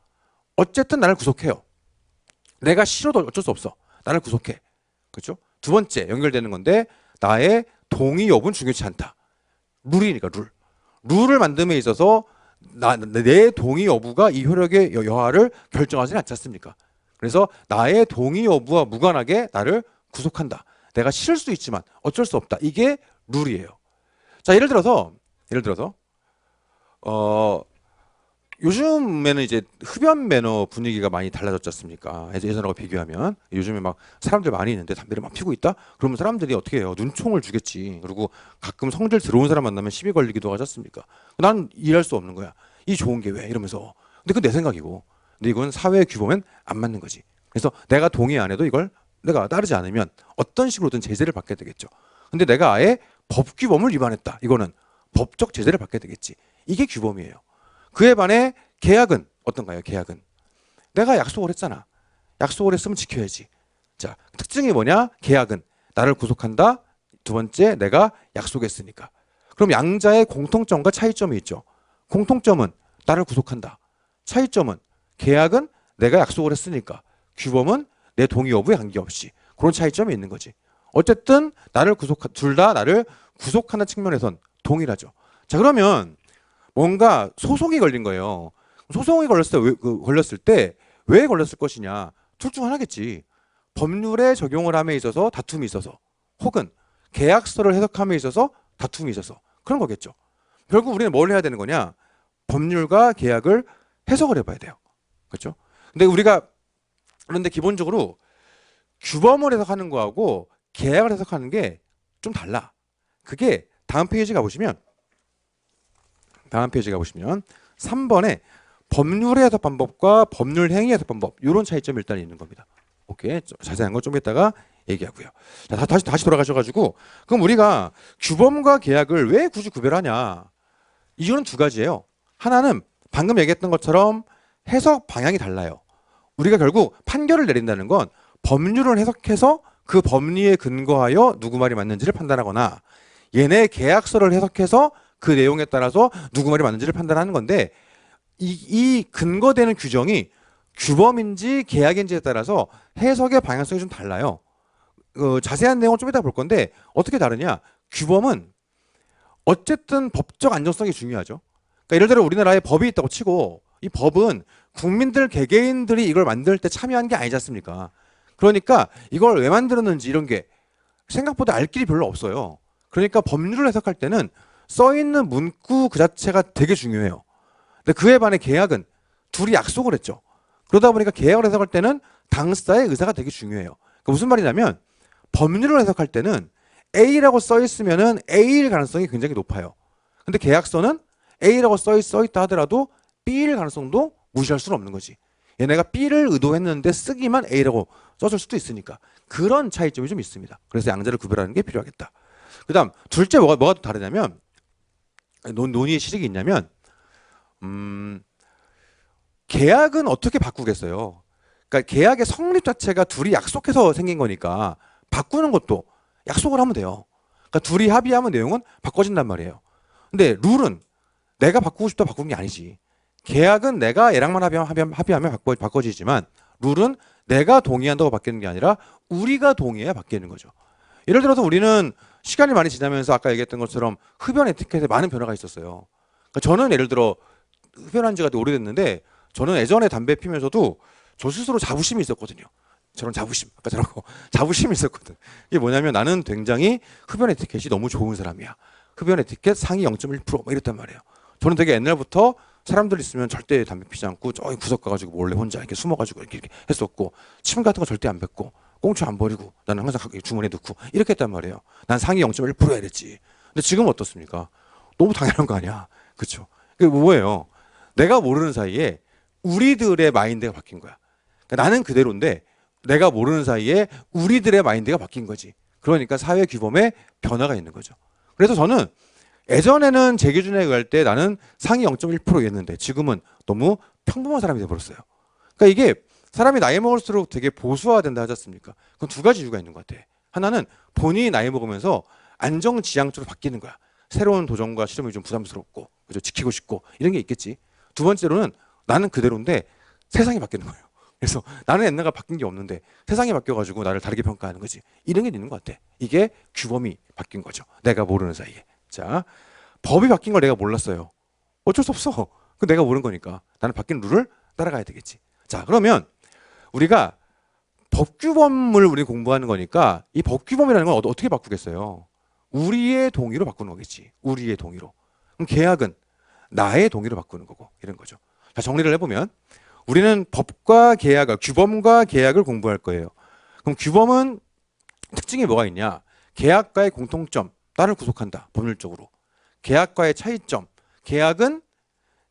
S1: 어쨌든 나를 구속해요. 내가 싫어도 어쩔 수 없어. 나를 구속해. 그렇죠? 두 번째 연결되는 건데 나의 동의 여부는 중요치 않다. 룰이니까 룰. 룰을 만듦에 있어서 내 동의 여부가 이 효력의 여하를 결정하지는 않지 않습니까? 그래서 나의 동의 여부와 무관하게 나를 구속한다. 내가 싫을 수 있지만 어쩔 수 없다. 이게 룰이에요. 자, 예를 들어서 요즘에는 이제 흡연 매너 분위기가 많이 달라졌지 않습니까? 예전하고 비교하면 요즘에 막 사람들 많이 있는데 담배를 막 피우고 있다? 그러면 사람들이 어떻게 해요? 눈총을 주겠지. 그리고 가끔 성질 들어온 사람 만나면 시비 걸리기도 하지 않습니까? 난 이해할 수 없는 거야. 이 좋은 게 왜? 이러면서. 근데 그건 내 생각이고. 근데 이건 사회 규범엔 안 맞는 거지. 그래서 내가 동의 안 해도 이걸 내가 따르지 않으면 어떤 식으로든 제재를 받게 되겠죠. 근데 내가 아예 법 규범을 위반했다. 이거는 법적 제재를 받게 되겠지. 이게 규범이에요. 그에 반해 계약은 어떤가요? 계약은 내가 약속을 했잖아. 약속을 했으면 지켜야지. 자, 특징이 뭐냐? 계약은 나를 구속한다. 두 번째, 내가 약속했으니까. 그럼 양자의 공통점과 차이점이 있죠. 공통점은 나를 구속한다. 차이점은 계약은 내가 약속을 했으니까. 규범은 내 동의 여부에 관계없이. 그런 차이점이 있는 거지. 어쨌든 둘 다 나를 구속하는 측면에선 동일하죠. 자, 그러면 뭔가 소송이 걸린 거예요. 소송이 걸렸을 때 왜 걸렸을 것이냐? 둘 중 하나겠지. 법률에 적용을 함에 있어서 다툼이 있어서 혹은 계약서를 해석함에 있어서 다툼이 있어서 그런 거겠죠. 결국 우리는 뭘 해야 되는 거냐? 법률과 계약을 해석을 해봐야 돼요. 그렇죠? 그런데 기본적으로 규범을 해석하는 거하고 계약을 해석하는 게 좀 달라. 그게 다음 페이지 가보시면 3번에 법률의 해석 방법과 법률 행위 해석 방법 이런 차이점이 일단 있는 겁니다. 오케이, 자세한 건 좀 이따가 얘기하고요. 자, 다시 돌아가셔가지고 그럼 우리가 규범과 계약을 왜 굳이 구별하냐? 이유는 두 가지예요. 하나는 방금 얘기했던 것처럼 해석 방향이 달라요. 우리가 결국 판결을 내린다는 건 법률을 해석해서 그 법리에 근거하여 누구 말이 맞는지를 판단하거나 얘네 계약서를 해석해서 그 내용에 따라서 누구 말이 맞는지를 판단하는 건데 이 근거되는 규정이 규범인지 계약인지에 따라서 해석의 방향성이 좀 달라요. 자세한 내용은 좀 이따 볼 건데 어떻게 다르냐? 규범은 어쨌든 법적 안정성이 중요하죠. 그러니까 예를 들어 우리나라에 법이 있다고 치고 이 법은 국민들 개개인들이 이걸 만들 때 참여한 게 아니지 않습니까? 그러니까 이걸 왜 만들었는지 이런 게 생각보다 알 길이 별로 없어요. 그러니까 법률을 해석할 때는 써 있는 문구 그 자체가 되게 중요해요. 근데 그에 반해 계약은 둘이 약속을 했죠. 그러다 보니까 계약을 해석할 때는 당사자의 의사가 되게 중요해요. 그러니까 무슨 말이냐면 법률을 해석할 때는 A라고 써 있으면은 A일 가능성이 굉장히 높아요. 근데 계약서는 A라고 써 있다 하더라도 B일 가능성도 무시할 수는 없는 거지. 얘네가 B를 의도했는데 쓰기만 A라고 써줄 수도 있으니까 그런 차이점이 좀 있습니다. 그래서 양자를 구별하는 게 필요하겠다. 그 다음 둘째 뭐가 다르냐면 논의의 실익이 있냐면 계약은 어떻게 바꾸겠어요. 그러니까 계약의 성립 자체가 둘이 약속해서 생긴 거니까 바꾸는 것도 약속을 하면 돼요. 그러니까 둘이 합의하면 내용은 바꿔진단 말이에요. 근데 룰은 내가 바꾸고 싶다 바꾸는 게 아니지. 계약은 내가 얘랑만 합의하면 바꿔지지만 룰은 내가 동의한다고 바뀌는 게 아니라 우리가 동의해야 바뀌는 거죠. 예를 들어서 우리는 시간이 많이 지나면서 아까 얘기했던 것처럼 흡연 에티켓에 많은 변화가 있었어요. 그러니까 저는 예를 들어 흡연한 지가 오래됐는데 저는 예전에 담배 피면서도 저 스스로 자부심이 있었거든요. 저런 자부심, 아까 저런 거 자부심이 있었거든. 이게 뭐냐면 나는 굉장히 흡연 에티켓이 너무 좋은 사람이야. 흡연 에티켓 상위 0.1% 이랬단 말이에요. 저는 되게 옛날부터 사람들 있으면 절대 담배 피지 않고 저기 구석 가가지고 몰래 혼자 이렇게 숨어가지고 이렇게 했었고 침 같은 거 절대 안 뱉고 꽁초 안 버리고 나는 항상 주머니에 넣고 이렇게 했단 말이에요. 난 상위 0.1%야 이랬지. 근데 지금은 어떻습니까? 너무 당연한 거 아니야. 그렇죠? 그게 뭐예요? 내가 모르는 사이에 우리들의 마인드가 바뀐 거야. 그러니까 나는 그대로인데 내가 모르는 사이에 우리들의 마인드가 바뀐 거지. 그러니까 사회 규범에 변화가 있는 거죠. 그래서 저는 예전에는 제 기준에 의할 때 나는 상위 0.1%였는데 지금은 너무 평범한 사람이 돼버렸어요. 그러니까 이게 사람이 나이 먹을수록 되게 보수화된다 하지 않습니까? 그건 두 가지 이유가 있는 것 같아. 하나는 본인이 나이 먹으면서 안정지향 쪽으로 바뀌는 거야. 새로운 도전과 실험이 좀 부담스럽고 그죠? 지키고 싶고 이런 게 있겠지. 두 번째로는 나는 그대로인데 세상이 바뀌는 거예요. 그래서 나는 옛날과 바뀐 게 없는데 세상이 바뀌어가지고 나를 다르게 평가하는 거지. 이런 게 있는 것 같아. 이게 규범이 바뀐 거죠. 내가 모르는 사이에. 자, 법이 바뀐 걸 내가 몰랐어요. 어쩔 수 없어. 그 내가 모르는 거니까. 나는 바뀐 룰을 따라가야 되겠지. 자, 그러면 우리가 법규범을 우리 공부하는 거니까 이 법규범이라는 건 어떻게 바꾸겠어요? 우리의 동의로 바꾸는 거겠지. 우리의 동의로. 그럼 계약은 나의 동의로 바꾸는 거고 이런 거죠. 자, 정리를 해보면 우리는 법과 계약을 규범과 계약을 공부할 거예요. 그럼 규범은 특징이 뭐가 있냐? 계약과의 공통점, 나를 구속한다. 법률적으로. 계약과의 차이점, 계약은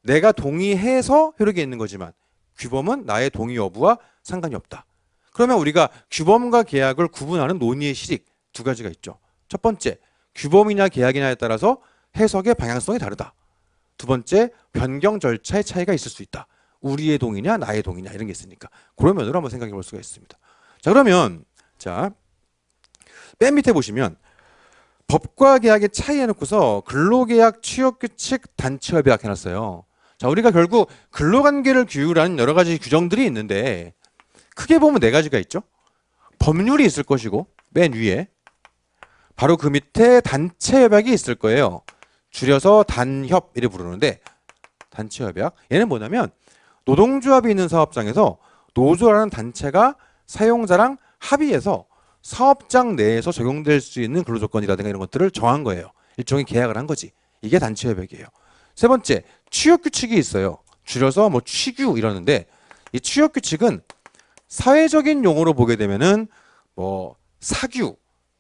S1: 내가 동의해서 효력이 있는 거지만 규범은 나의 동의 여부와 상관이 없다. 그러면 우리가 규범과 계약을 구분하는 논의의 실익 두 가지가 있죠. 첫 번째, 규범이냐 계약이냐에 따라서 해석의 방향성이 다르다. 두 번째, 변경 절차의 차이가 있을 수 있다. 우리의 동의냐 나의 동의냐 이런 게 있으니까 그런 면으로 한번 생각해 볼 수가 있습니다. 자, 그러면 맨 밑에 보시면 법과 계약의 차이 해놓고서 근로계약, 취업규칙, 단체협약 해놨어요. 자, 우리가 결국 근로관계를 규율하는 여러 가지 규정들이 있는데 크게 보면 네 가지가 있죠. 법률이 있을 것이고 맨 위에 바로 그 밑에 단체협약이 있을 거예요. 줄여서 단협 이래 부르는데 단체협약 얘는 뭐냐면 노동조합이 있는 사업장에서 노조라는 단체가 사용자랑 합의해서 사업장 내에서 적용될 수 있는 근로조건이라든가 이런 것들을 정한 거예요. 일종의 계약을 한 거지. 이게 단체협약이에요. 세 번째, 취업규칙이 있어요. 줄여서 뭐 취규 이러는데 이 취업규칙은 사회적인 용어로 보게 되면은 뭐 사규,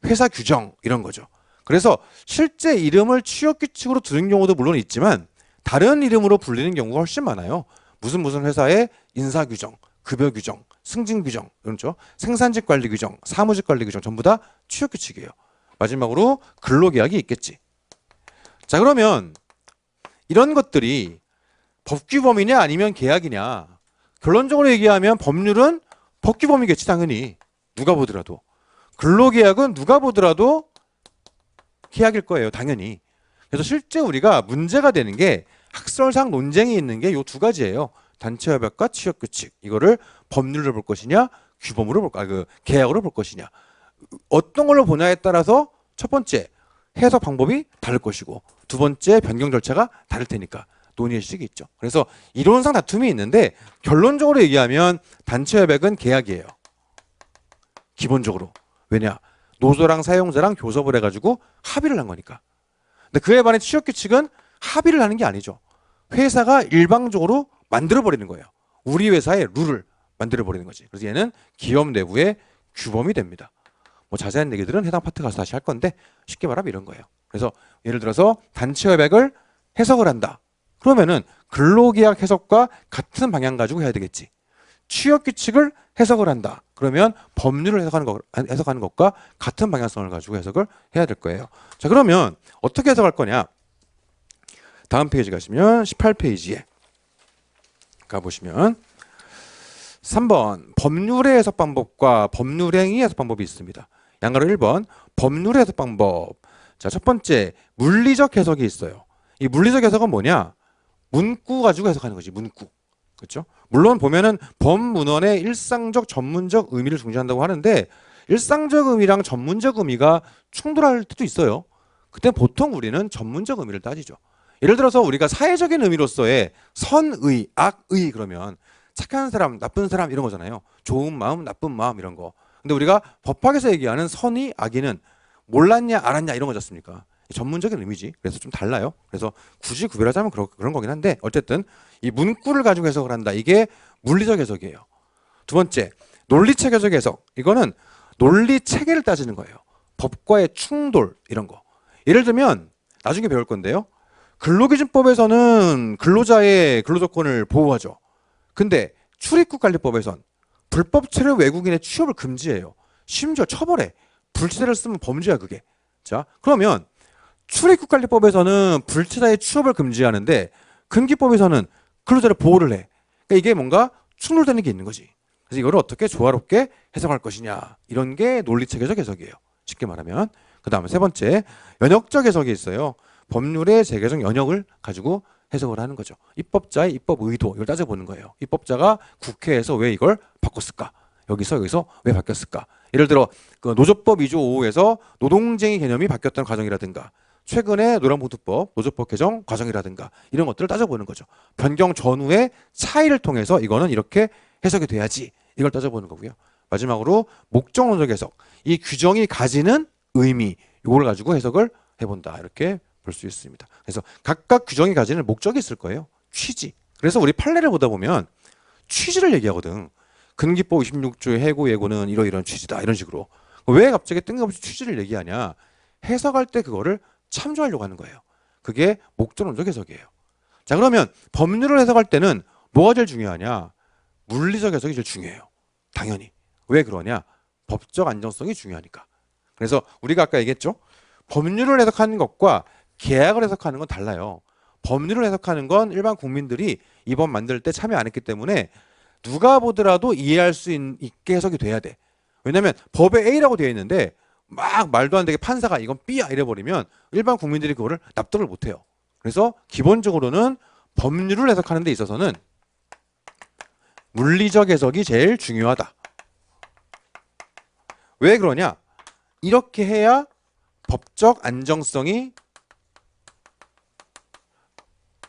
S1: 회사 규정 이런 거죠. 그래서 실제 이름을 취업규칙으로 두는 경우도 물론 있지만 다른 이름으로 불리는 경우가 훨씬 많아요. 무슨 회사의 인사규정, 급여규정, 승진규정, 그렇죠? 생산직 관리규정, 사무직 관리규정 전부 다 취업규칙이에요. 마지막으로 근로계약이 있겠지. 자, 그러면 이런 것들이 법규범이냐 아니면 계약이냐. 결론적으로 얘기하면 법률은 법규범이겠지 당연히. 누가 보더라도. 근로계약은 누가 보더라도 계약일 거예요 당연히. 그래서 실제 우리가 문제가 되는 게 학설상 논쟁이 있는 게 요 두 가지예요. 단체협약과 취업규칙. 이거를 법률로 볼 것이냐 규범으로 계약으로 볼 것이냐. 어떤 걸로 보냐에 따라서 첫 번째 해석 방법이 다를 것이고 두 번째 변경 절차가 다를 테니까 논의의 식이 있죠. 그래서 이론상 다툼이 있는데 결론적으로 얘기하면 단체협약은 계약이에요. 기본적으로. 왜냐? 노조랑 사용자랑 교섭을 해가지고 합의를 한 거니까. 근데 그에 반해 취업규칙은 합의를 하는 게 아니죠. 회사가 일방적으로 만들어버리는 거예요. 우리 회사의 룰을 만들어버리는 거지. 그래서 얘는 기업 내부의 규범이 됩니다. 뭐 자세한 얘기들은 해당 파트 가서 다시 할 건데 쉽게 말하면 이런 거예요. 그래서 예를 들어서 단체협약을 해석을 한다. 그러면은 근로계약 해석과 같은 방향 가지고 해야 되겠지. 취업규칙을 해석을 한다. 그러면 법률을 해석하는 것과 같은 방향성을 가지고 해석을 해야 될 거예요. 자, 그러면 어떻게 해석할 거냐? 다음 페이지 가시면 18페이지에 가보시면 3번 법률의 해석 방법과 법률행위 해석 방법이 있습니다. 양가로 1번 법률의 해석 방법. 자, 첫 번째 물리적 해석이 있어요. 이 물리적 해석은 뭐냐? 문구 가지고 해석하는 거지. 문구. 그렇죠? 물론 보면은 법문헌의 일상적 전문적 의미를 중시한다고 하는데 일상적 의미랑 전문적 의미가 충돌할 때도 있어요. 그때 보통 우리는 전문적 의미를 따지죠. 예를 들어서 우리가 사회적인 의미로서의 선의, 악의 그러면 착한 사람, 나쁜 사람 이런 거잖아요. 좋은 마음, 나쁜 마음 이런 거. 근데 우리가 법학에서 얘기하는 선의, 악의는 몰랐냐, 알았냐 이런 거잖습니까? 전문적인 의미지. 그래서 좀 달라요. 그래서 굳이 구별하자면 그런 거긴 한데 어쨌든 이 문구를 가지고 해석을 한다. 이게 물리적 해석이에요. 두 번째, 논리체계적 해석. 이거는 논리 체계를 따지는 거예요. 법과의 충돌 이런 거. 예를 들면 나중에 배울 건데요. 근로기준법에서는 근로자의 근로조건을 보호하죠. 근데 출입국관리법에선 불법 체류 외국인의 취업을 금지해요. 심지어 처벌해. 불체자를 쓰면 범죄야 그게. 자, 그러면 출입국관리법에서는 불체자의 취업을 금지하는데 근기법에서는 근로자를 보호를 해. 그러니까 이게 뭔가 충돌되는 게 있는 거지. 그래서 이거를 어떻게 조화롭게 해석할 것이냐. 이런 게 논리체계적 해석이에요. 쉽게 말하면. 그 다음에 세 번째, 연역적 해석이 있어요. 법률의 재개정 연역을 가지고 해석을 하는 거죠. 입법자의 입법 의도 이걸 따져보는 거예요. 입법자가 국회에서 왜 이걸 바꿨을까? 여기서 왜 바뀌었을까? 예를 들어 그 노조법 2조 5호에서 노동쟁의 개념이 바뀌었다는 과정이라든가 최근에 노란봉투법, 노조법 개정 과정이라든가 이런 것들을 따져보는 거죠. 변경 전후의 차이를 통해서 이거는 이렇게 해석이 돼야지 이걸 따져보는 거고요. 마지막으로 목적론적 해석. 이 규정이 가지는 의미 이걸 가지고 해석을 해본다. 이렇게 볼 수 있습니다. 그래서 각각 규정이 가지는 목적이 있을 거예요. 취지. 그래서 우리 판례를 보다 보면 취지를 얘기하거든. 근기법 26조의 해고 예고는 이러이러한 취지다. 이런 식으로. 왜 갑자기 뜬금없이 취지를 얘기하냐. 해석할 때 그거를 참조하려고 하는 거예요. 그게 목적론적 해석이에요. 자, 그러면 법률을 해석할 때는 뭐가 제일 중요하냐? 물리적 해석이 제일 중요해요. 당연히. 왜 그러냐? 법적 안정성이 중요하니까. 그래서 우리가 아까 얘기했죠? 법률을 해석하는 것과 계약을 해석하는 건 달라요. 법률을 해석하는 건 일반 국민들이 이 법 만들 때 참여 안 했기 때문에 누가 보더라도 이해할 수 있게 해석이 돼야 돼. 왜냐하면 법에 A라고 되어 있는데 막 말도 안 되게 판사가 이건 B야 이래버리면 일반 국민들이 그거를 납득을 못해요. 그래서 기본적으로는 법률을 해석하는 데 있어서는 물리적 해석이 제일 중요하다. 왜 그러냐? 이렇게 해야 법적 안정성이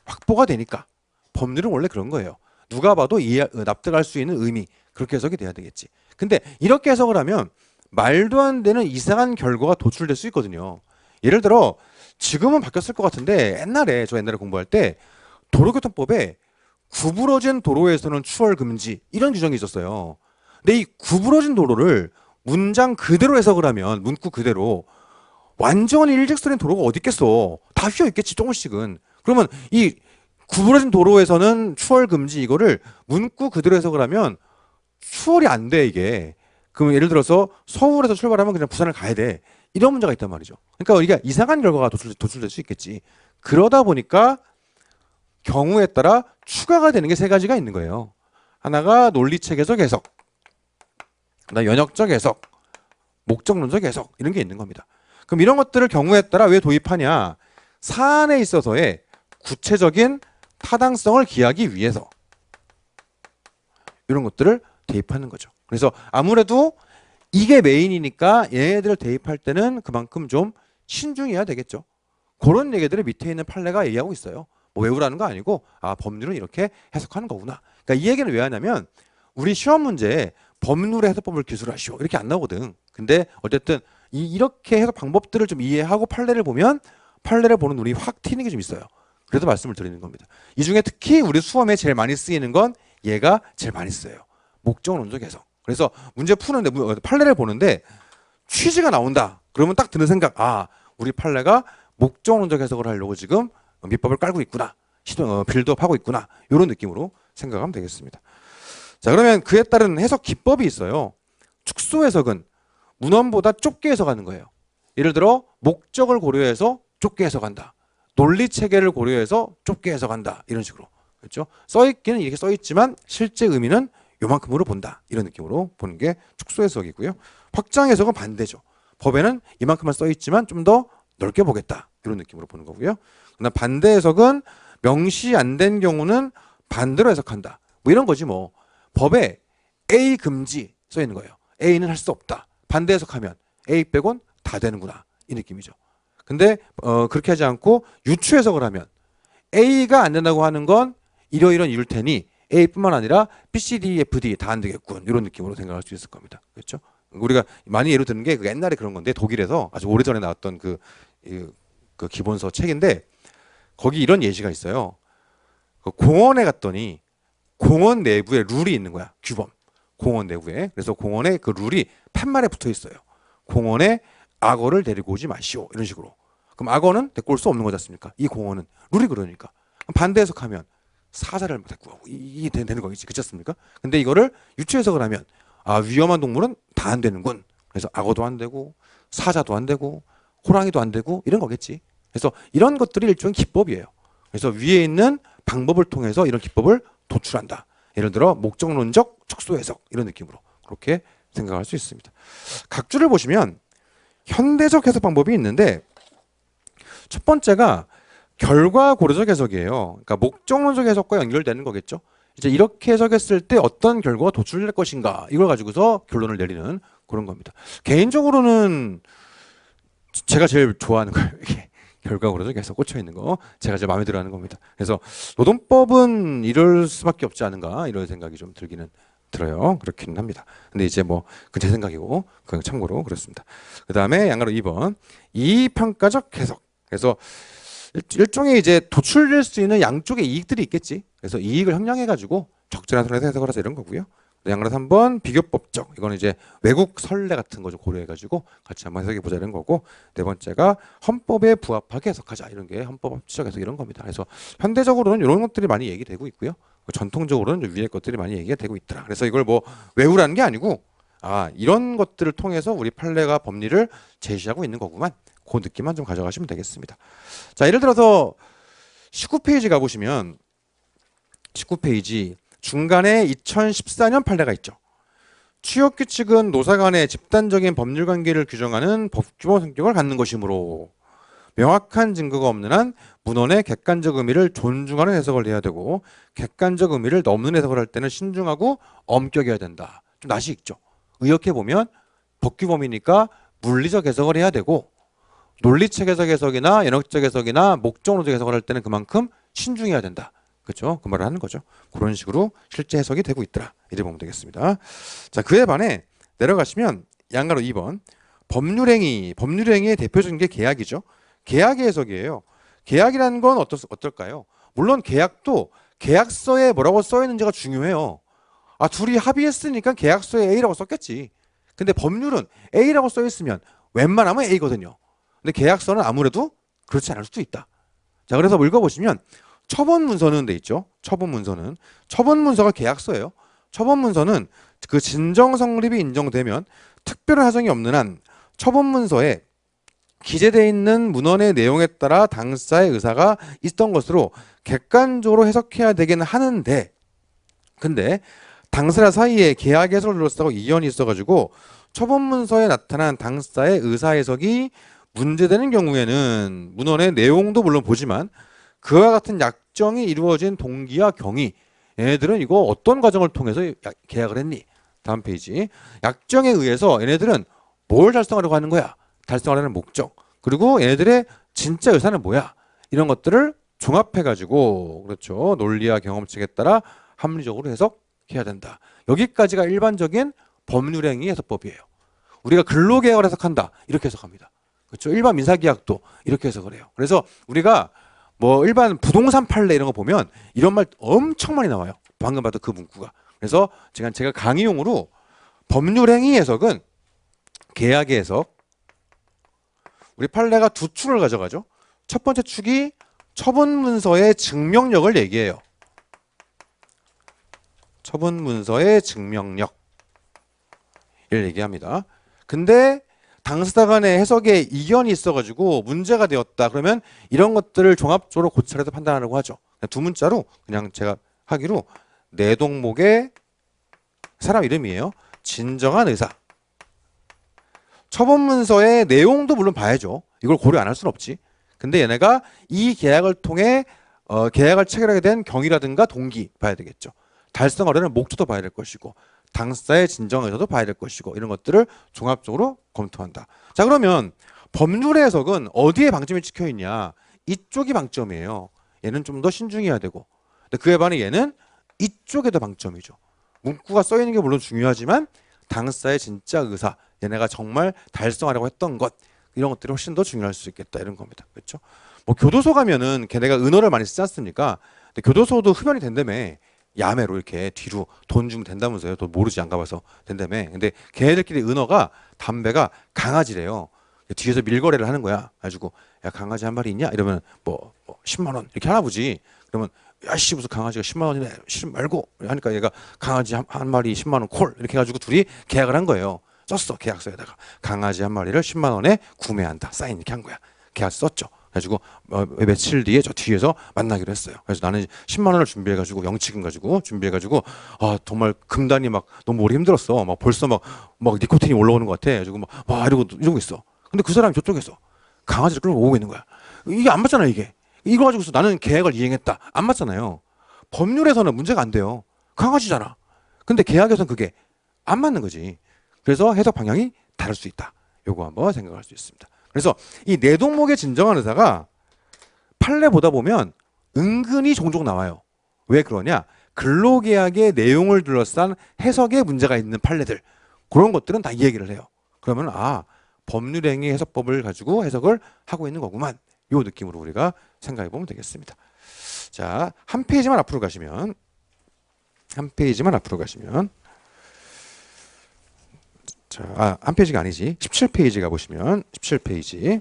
S1: 확보가 되니까. 법률은 원래 그런 거예요. 누가 봐도 납득할 수 있는 의미 그렇게 해석이 돼야 되겠지. 근데 이렇게 해석을 하면 말도 안 되는 이상한 결과가 도출될 수 있거든요. 예를 들어 지금은 바뀌었을 것 같은데 저 옛날에 공부할 때 도로교통법에 구부러진 도로에서는 추월 금지 이런 규정이 있었어요. 근데 이 구부러진 도로를 문장 그대로 해석을 하면 문구 그대로 완전히 일직선인 도로가 어디 있겠어. 다 휘어 있겠지 조금씩은. 그러면 이 구부러진 도로에서는 추월 금지 이거를 문구 그대로 해석을 하면 추월이 안 돼 이게. 그럼 예를 들어서 서울에서 출발하면 그냥 부산을 가야 돼. 이런 문제가 있단 말이죠. 그러니까 우리가 이상한 결과가 도출될 수 있겠지. 그러다 보니까 경우에 따라 추가가 되는 게 세 가지가 있는 거예요. 하나가 논리체계적 해석, 그다음 연역적 해석, 목적론적 해석 이런 게 있는 겁니다. 그럼 이런 것들을 경우에 따라 왜 도입하냐? 사안에 있어서의 구체적인 타당성을 기하기 위해서 이런 것들을 대입하는 거죠. 그래서 아무래도 이게 메인이니까 얘네들을 대입할 때는 그만큼 좀 신중해야 되겠죠. 그런 얘기들을 밑에 있는 판례가 얘기하고 있어요. 뭐 외우라는 거 아니고 법률은 이렇게 해석하는 거구나. 그러니까 이 얘기는 왜 하냐면 우리 시험 문제에 법률의 해석법을 기술하시오 이렇게 안 나오거든. 근데 어쨌든 이렇게 해석 방법들을 좀 이해하고 판례를 보면 판례를 보는 눈이 확 트이는 게 좀 있어요. 그래서 말씀을 드리는 겁니다. 이 중에 특히 우리 수험에 제일 많이 쓰이는 건 얘가 제일 많이 써요. 목적론적 해석. 그래서 문제 푸는데 판례를 보는데 취지가 나온다. 그러면 딱 드는 생각, 아, 우리 판례가 목적론적 해석을 하려고 지금 밑밥을 깔고 있구나. 빌드업하고 있구나. 이런 느낌으로 생각하면 되겠습니다. 자, 그러면 그에 따른 해석 기법이 있어요. 축소 해석은 문헌보다 좁게 해석하는 거예요. 예를 들어 목적을 고려해서 좁게 해석한다. 논리 체계를 고려해서 좁게 해석한다. 이런 식으로. 그렇죠? 써 있기는 이렇게 써 있지만 실제 의미는 요만큼으로 본다. 이런 느낌으로 보는 게 축소 해석이고요. 확장 해석은 반대죠. 법에는 이만큼만 써 있지만 좀 더 넓게 보겠다. 이런 느낌으로 보는 거고요. 그다음 반대 해석은 명시 안 된 경우는 반대로 해석한다. 뭐 이런 거지 뭐. 법에 A 금지 써 있는 거예요. A는 할 수 없다. 반대 해석하면 A 빼곤 다 되는구나. 이 느낌이죠. 근데 그렇게 하지 않고 유추 해석을 하면 A가 안 된다고 하는 건 이러이런 이유일 테니 A뿐만 아니라 B, C, D, F, D 다 안 되겠군. 이런 느낌으로 생각할 수 있을 겁니다. 그렇죠? 우리가 많이 예로 드는 게 그 옛날에 그런 건데 독일에서 아주 오래전에 나왔던 그 기본서 책인데 거기 이런 예시가 있어요. 그 공원에 갔더니 공원 내부에 룰이 있는 거야. 규범. 공원 내부에. 그래서 공원에 그 룰이 팻말에 붙어 있어요. 공원에 악어를 데리고 오지 마시오. 이런 식으로. 그럼 악어는 데리고 올 수 없는 거지 않습니까? 이 공원은. 룰이 그러니까. 반대 해석하면 사자를 데리고 오고 이게 되는 거겠지. 그렇지 않습니까? 근데 이거를 유추 해석을 하면 아, 위험한 동물은 다 안 되는군. 그래서 악어도 안 되고 사자도 안 되고 호랑이도 안 되고 이런 거겠지. 그래서 이런 것들이 일종의 기법이에요. 그래서 위에 있는 방법을 통해서 이런 기법을 도출한다. 예를 들어 목적론적 축소 해석 이런 느낌으로 그렇게 생각할 수 있습니다. 각주를 보시면 현대적 해석 방법이 있는데 첫 번째가 결과 고려적 해석이에요. 그러니까 목적론적 해석과 연결되는 거겠죠. 이제 이렇게 해석했을 때 어떤 결과가 도출될 것인가 이걸 가지고서 결론을 내리는 그런 겁니다. 개인적으로는 제가 제일 좋아하는 거예요. 이게 결과 고려적 해석 꽂혀 있는 거 제가 제일 마음에 들어하는 겁니다. 그래서 노동법은 이럴 수밖에 없지 않은가 이런 생각이 좀 들기는 들어요. 그렇기는 합니다. 근데 이제 뭐 그 제 생각이고 그건 참고로 그렇습니다. 그 다음에 양가로 2번 이의평가적 해석. 그래서 일종의 이제 도출될 수 있는 양쪽의 이익들이 있겠지. 그래서 이익을 형량해가지고 적절한 선에서 해석을 하자 이런 거고요. 양가로 3번 비교법적. 이거는 이제 외국 선례 같은 거 좀 고려해가지고 같이 한번 해석해 보자 이런 거고. 네 번째가 헌법에 부합하게 해석하자 이런 게 헌법적 해석 이런 겁니다. 그래서 현대적으로는 이런 것들이 많이 얘기되고 있고요. 전통적으로는 위의 것들이 많이 얘기가 되고 있더라. 그래서 이걸 뭐 외우라는 게 아니고 아 이런 것들을 통해서 우리 판례가 법리를 제시하고 있는 거구만. 그 느낌만 좀 가져가시면 되겠습니다. 자, 예를 들어서 19페이지 가보시면 19페이지 중간에 2014년 판례가 있죠. 취업규칙은 노사 간의 집단적인 법률 관계를 규정하는 법규모 성격을 갖는 것이므로 명확한 증거가 없는 한 문헌의 객관적 의미를 존중하는 해석을 해야 되고 객관적 의미를 넘는 해석을 할 때는 신중하고 엄격해야 된다. 좀 낯이 익죠. 의역해보면 법규범이니까 물리적 해석을 해야 되고 논리적 해석이나 연역적 해석이나 목적론적 해석을 할 때는 그만큼 신중해야 된다. 그렇죠? 그 말을 하는 거죠. 그런 식으로 실제 해석이 되고 있더라. 이래 보면 되겠습니다. 자, 그에 반해 내려가시면 양가로 2번 법률행위의 대표적인 게 계약이죠. 계약의 해석이에요. 계약이라는 건 어떨까요? 물론 계약도 계약서에 뭐라고 써 있는지가 중요해요. 아, 둘이 합의했으니까 계약서에 A라고 썼겠지. 근데 법률은 A라고 써 있으면 웬만하면 A거든요. 근데 계약서는 아무래도 그렇지 않을 수도 있다. 자, 그래서 뭐 읽어보시면 처분문서는 돼 있죠. 처분문서가 계약서예요. 처분문서는 그 진정 성립이 인정되면 특별한 사정이 없는 한 처분문서에 기재되어 있는 문헌의 내용에 따라 당사의 의사가 있던 것으로 객관적으로 해석해야 되긴 하는데 근데 당사자 사이에 계약 해석을 둘러싸고 이견이 있어가지고 처분문서에 나타난 당사의 의사 해석이 문제되는 경우에는 문헌의 내용도 물론 보지만 그와 같은 약정이 이루어진 동기와 경위 얘네들은 이거 어떤 과정을 통해서 계약을 했니? 다음 페이지 약정에 의해서 얘네들은 뭘 달성하려고 하는 거야? 달성하려는 목적 그리고 얘네들의 진짜 의사는 뭐야? 이런 것들을 종합해가지고 그렇죠 논리와 경험칙에 따라 합리적으로 해석해야 된다. 여기까지가 일반적인 법률행위 해석법이에요. 우리가 근로계약을 해석한다 이렇게 해석합니다. 그렇죠. 일반 민사계약도 이렇게 해석을 해요. 그래서 우리가 뭐 일반 부동산 판례 이런 거 보면 이런 말 엄청 많이 나와요. 방금 봤던 그 문구가. 그래서 제가 강의용으로 법률행위 해석은 계약의 해석. 우리 판례가 두 축을 가져가죠. 첫 번째 축이 처분 문서의 증명력을 얘기해요. 처분 문서의 증명력을 얘기합니다. 근데 당사자 간의 해석에 이견이 있어가지고 문제가 되었다. 그러면 이런 것들을 종합적으로 고찰해서 판단하라고 하죠. 두 문자로 그냥 제가 하기로 내동목의 사람 이름이에요. 진정한 의사. 처분 문서의 내용도 물론 봐야죠. 이걸 고려 안 할 수는 없지. 근데 얘네가 이 계약을 통해 계약을 체결하게 된 경위라든가 동기 봐야 되겠죠. 달성하려는 목적도 봐야 될 것이고 당사자의 진정 의사도 봐야 될 것이고 이런 것들을 종합적으로 검토한다. 자, 그러면 법률의 해석은 어디에 방점이 찍혀 있냐? 이쪽이 방점이에요. 얘는 좀 더 신중해야 되고. 근데 그에 반해 얘는 이쪽에도 방점이죠. 문구가 써 있는 게 물론 중요하지만 당사자의 진짜 의사, 얘네가 정말 달성하려고 했던 것, 이런 것들이 훨씬 더 중요할 수 있겠다 이런 겁니다. 그렇죠? 뭐 교도소 가면은 걔네가 은어를 많이 쓰지 않습니까? 근데 교도소도 흡연이 된다며. 야매로 이렇게 뒤로 돈 주면 된다면서요. 또 모르지 안 가봐서 된다며. 근데 걔네들끼리 은어가 담배가 강아지래요. 뒤에서 밀거래를 하는 거야. 가지고 야 강아지 한 마리 있냐? 이러면 뭐 10만 원 이렇게 하나 보지. 그러면 야씨 무슨 강아지가 10만 원이네. 싫음 말고 하니까 얘가 강아지 한 마리 10만 원 콜 이렇게 해가지고 둘이 계약을 한 거예요. 썼어 계약서에다가 강아지 한 마리를 10만 원에 구매한다. 사인 이렇게 한 거야. 계약서 썼죠. 그래가지고 며칠 뒤에 저 뒤에서 만나기로 했어요. 그래서 나는 10만 원을 준비해가지고 영치금 가지고 준비해가지고 아 정말 금단이 막 너무 오래 힘들었어. 막 벌써 막 니코틴이 올라오는 것 같아. 그래가지고 막 이러고 있어. 근데 그 사람이 저쪽에서 강아지를 끌고 오고 있는 거야. 이게 안 맞잖아 이게. 이거 가지고서 나는 계약을 이행했다. 안 맞잖아요. 법률에서는 문제가 안 돼요. 강아지잖아. 근데 계약에서는 그게 안 맞는 거지. 그래서 해석 방향이 다를 수 있다. 요거 한번 생각할 수 있습니다. 그래서 이 내동목의 진정한 의사가 판례 보다 보면 은근히 종종 나와요. 왜 그러냐? 근로계약의 내용을 둘러싼 해석에 문제가 있는 판례들 그런 것들은 다 이 얘기를 해요. 그러면 법률행위 해석법을 가지고 해석을 하고 있는 거구만. 요 느낌으로 우리가 생각해 보면 되겠습니다. 자, 한 페이지만 앞으로 가시면 자, 한 페이지가 아니지. 17페이지 가보시면 17페이지.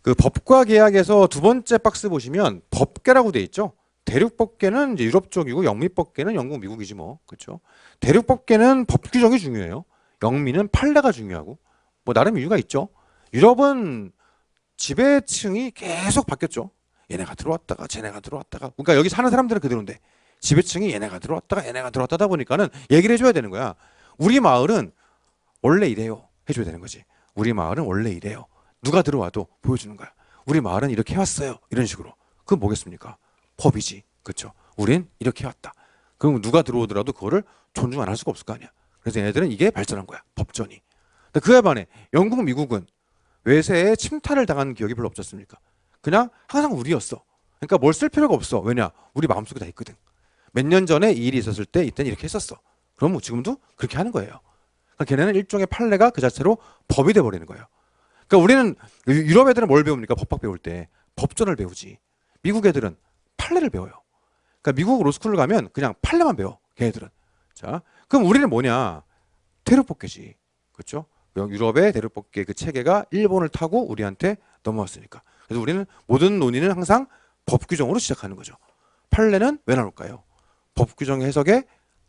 S1: 그 법과 계약에서 두 번째 박스 보시면 법계라고 돼 있죠. 대륙법계는 이제 유럽 쪽이고 영미법계는 영국, 미국이지 뭐. 그렇죠? 대륙법계는 법 규정이 중요해요. 영미는 판례가 중요하고. 뭐 나름 이유가 있죠. 유럽은 지배층이 계속 바뀌었죠. 얘네가 들어왔다가 쟤네가 들어왔다가. 그러니까 여기 사는 사람들은 그대로인데 지배층이 얘네가 들어왔다가 얘네가 들어왔다다 보니까는 얘기를 해줘야 되는 거야. 우리 마을은 원래 이래요. 해줘야 되는 거지. 우리 마을은 원래 이래요. 누가 들어와도 보여주는 거야. 우리 마을은 이렇게 해왔어요. 이런 식으로. 그건 뭐겠습니까? 법이지. 그렇죠? 우린 이렇게 해왔다. 그럼 누가 들어오더라도 그거를 존중 안 할 수가 없을 거 아니야. 그래서 얘네들은 이게 발전한 거야. 법전이. 근데 그에 반해 영국, 미국은 외세에 침탈을 당한 기억이 별로 없었습니까? 그냥 항상 우리였어. 그러니까 뭘 쓸 필요가 없어. 왜냐? 우리 마음속에 다 있거든. 몇 년 전에 이 일이 있었을 때 이때는 이렇게 했었어. 그럼 뭐 지금도 그렇게 하는 거예요. 그러니까 걔네는 일종의 판례가 그 자체로 법이 돼버리는 거예요. 그러니까 우리는 유럽 애들은 뭘 배웁니까? 법학 배울 때 법전을 배우지. 미국 애들은 판례를 배워요. 그러니까 미국 로스쿨을 가면 그냥 판례만 배워. 걔네들은. 자, 그럼 우리는 뭐냐? 대륙법계지. 그렇죠? 유럽의 대륙법계 그 체계가 일본을 타고 우리한테 넘어왔으니까. 그래서 우리는 모든 논의는 항상 법 규정으로 시작하는 거죠. 판례는 왜 나올까요? 법 규정 해석에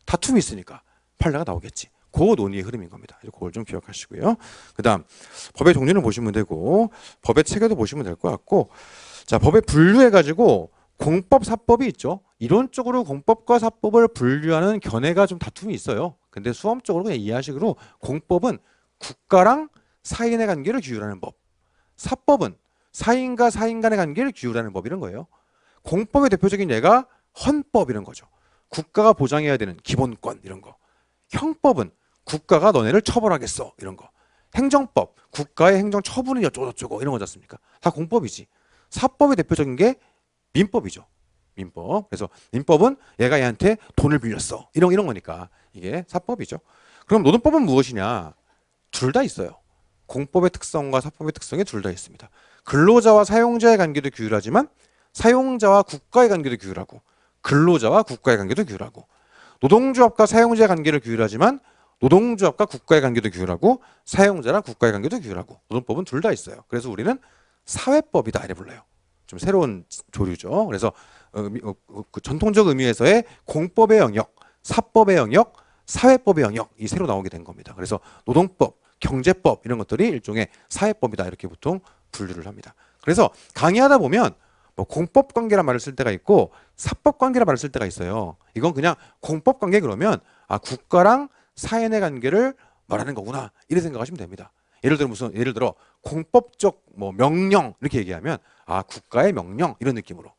S1: 다툼이 있으니까 판례가 나오겠지. 그 논의의 흐름인 겁니다. 그걸 좀 기억하시고요. 그 다음 법의 종류는 보시면 되고 법의 체계도 보시면 될 것 같고 자 법에 분류해가지고 공법, 사법이 있죠. 이론적으로 공법과 사법을 분류하는 견해가 좀 다툼이 있어요. 근데 수험적으로 그냥 이해하시기로 공법은 국가랑 사인의 관계를 규율하는 법. 사법은 사인과 사인 간의 관계를 규율하는 법 이런 거예요. 공법의 대표적인 예가 헌법 이런 거죠. 국가가 보장해야 되는 기본권 이런 거. 형법은 국가가 너네를 처벌하겠어 이런 거. 행정법, 국가의 행정 처분이 어쩌고저쩌고 이런 거지 않습니까? 다 공법이지. 사법의 대표적인 게 민법이죠. 민법. 그래서 민법은 얘가 얘한테 돈을 빌렸어. 이런 거니까 이게 사법이죠. 그럼 노동법은 무엇이냐? 둘 다 있어요. 공법의 특성과 사법의 특성이 둘 다 있습니다. 근로자와 사용자의 관계도 규율하지만 사용자와 국가의 관계도 규율하고 근로자와 국가의 관계도 규율하고 노동조합과 사용자의 관계를 규율하지만 노동조합과 국가의 관계도 규율하고 사용자랑 국가의 관계도 규율하고 노동법은 둘 다 있어요. 그래서 우리는 사회법이다 이래 불러요. 좀 새로운 조류죠. 그래서 그 전통적 의미에서의 공법의 영역, 사법의 영역, 사회법의 영역 이 새로 나오게 된 겁니다. 그래서 노동법, 경제법 이런 것들이 일종의 사회법이다 이렇게 보통 분류를 합니다. 그래서 강의하다 보면 뭐 공법 관계란 말을 쓸 때가 있고 사법 관계란 말을 쓸 때가 있어요. 이건 그냥 공법 관계 그러면 아 국가랑 사회 내 관계를 말하는 거구나 이렇게 생각하시면 됩니다. 예를 들어 공법적 뭐 명령 이렇게 얘기하면 아 국가의 명령 이런 느낌으로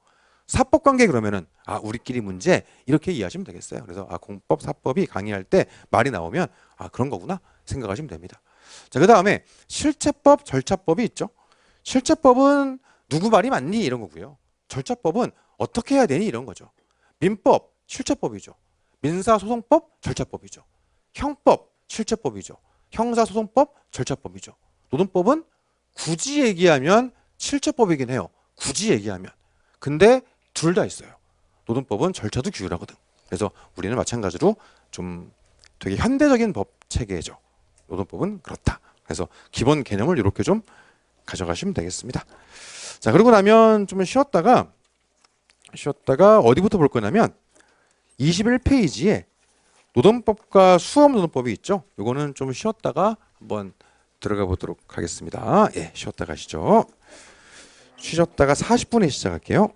S1: 사법 관계 그러면은 아 우리끼리 문제 이렇게 이해하시면 되겠어요. 그래서 아 공법 사법이 강의할 때 말이 나오면 아 그런 거구나 생각하시면 됩니다. 자 그다음에 실체법 절차법이 있죠. 실체법은 누구 말이 맞니 이런 거고요. 절차법은 어떻게 해야 되니 이런 거죠. 민법 실체법이죠. 민사소송법 절차법이죠. 형법 실체법이죠. 형사소송법 절차법이죠. 노동법은 굳이 얘기하면 실체법이긴 해요. 굳이 얘기하면. 근데 둘 다 있어요. 노동법은 절차도 규율하거든. 그래서 우리는 마찬가지로 좀 되게 현대적인 법 체계죠. 노동법은 그렇다. 그래서 기본 개념을 이렇게 좀 가져가시면 되겠습니다. 자, 그러고 나면 좀 쉬었다가 어디부터 볼 거냐면 21페이지에 노동법과 수업노동법이 있죠. 요거는 좀 쉬었다가 한번 들어가 보도록 하겠습니다. 예, 쉬었다 가시죠. 쉬셨다가 40분에 시작할게요.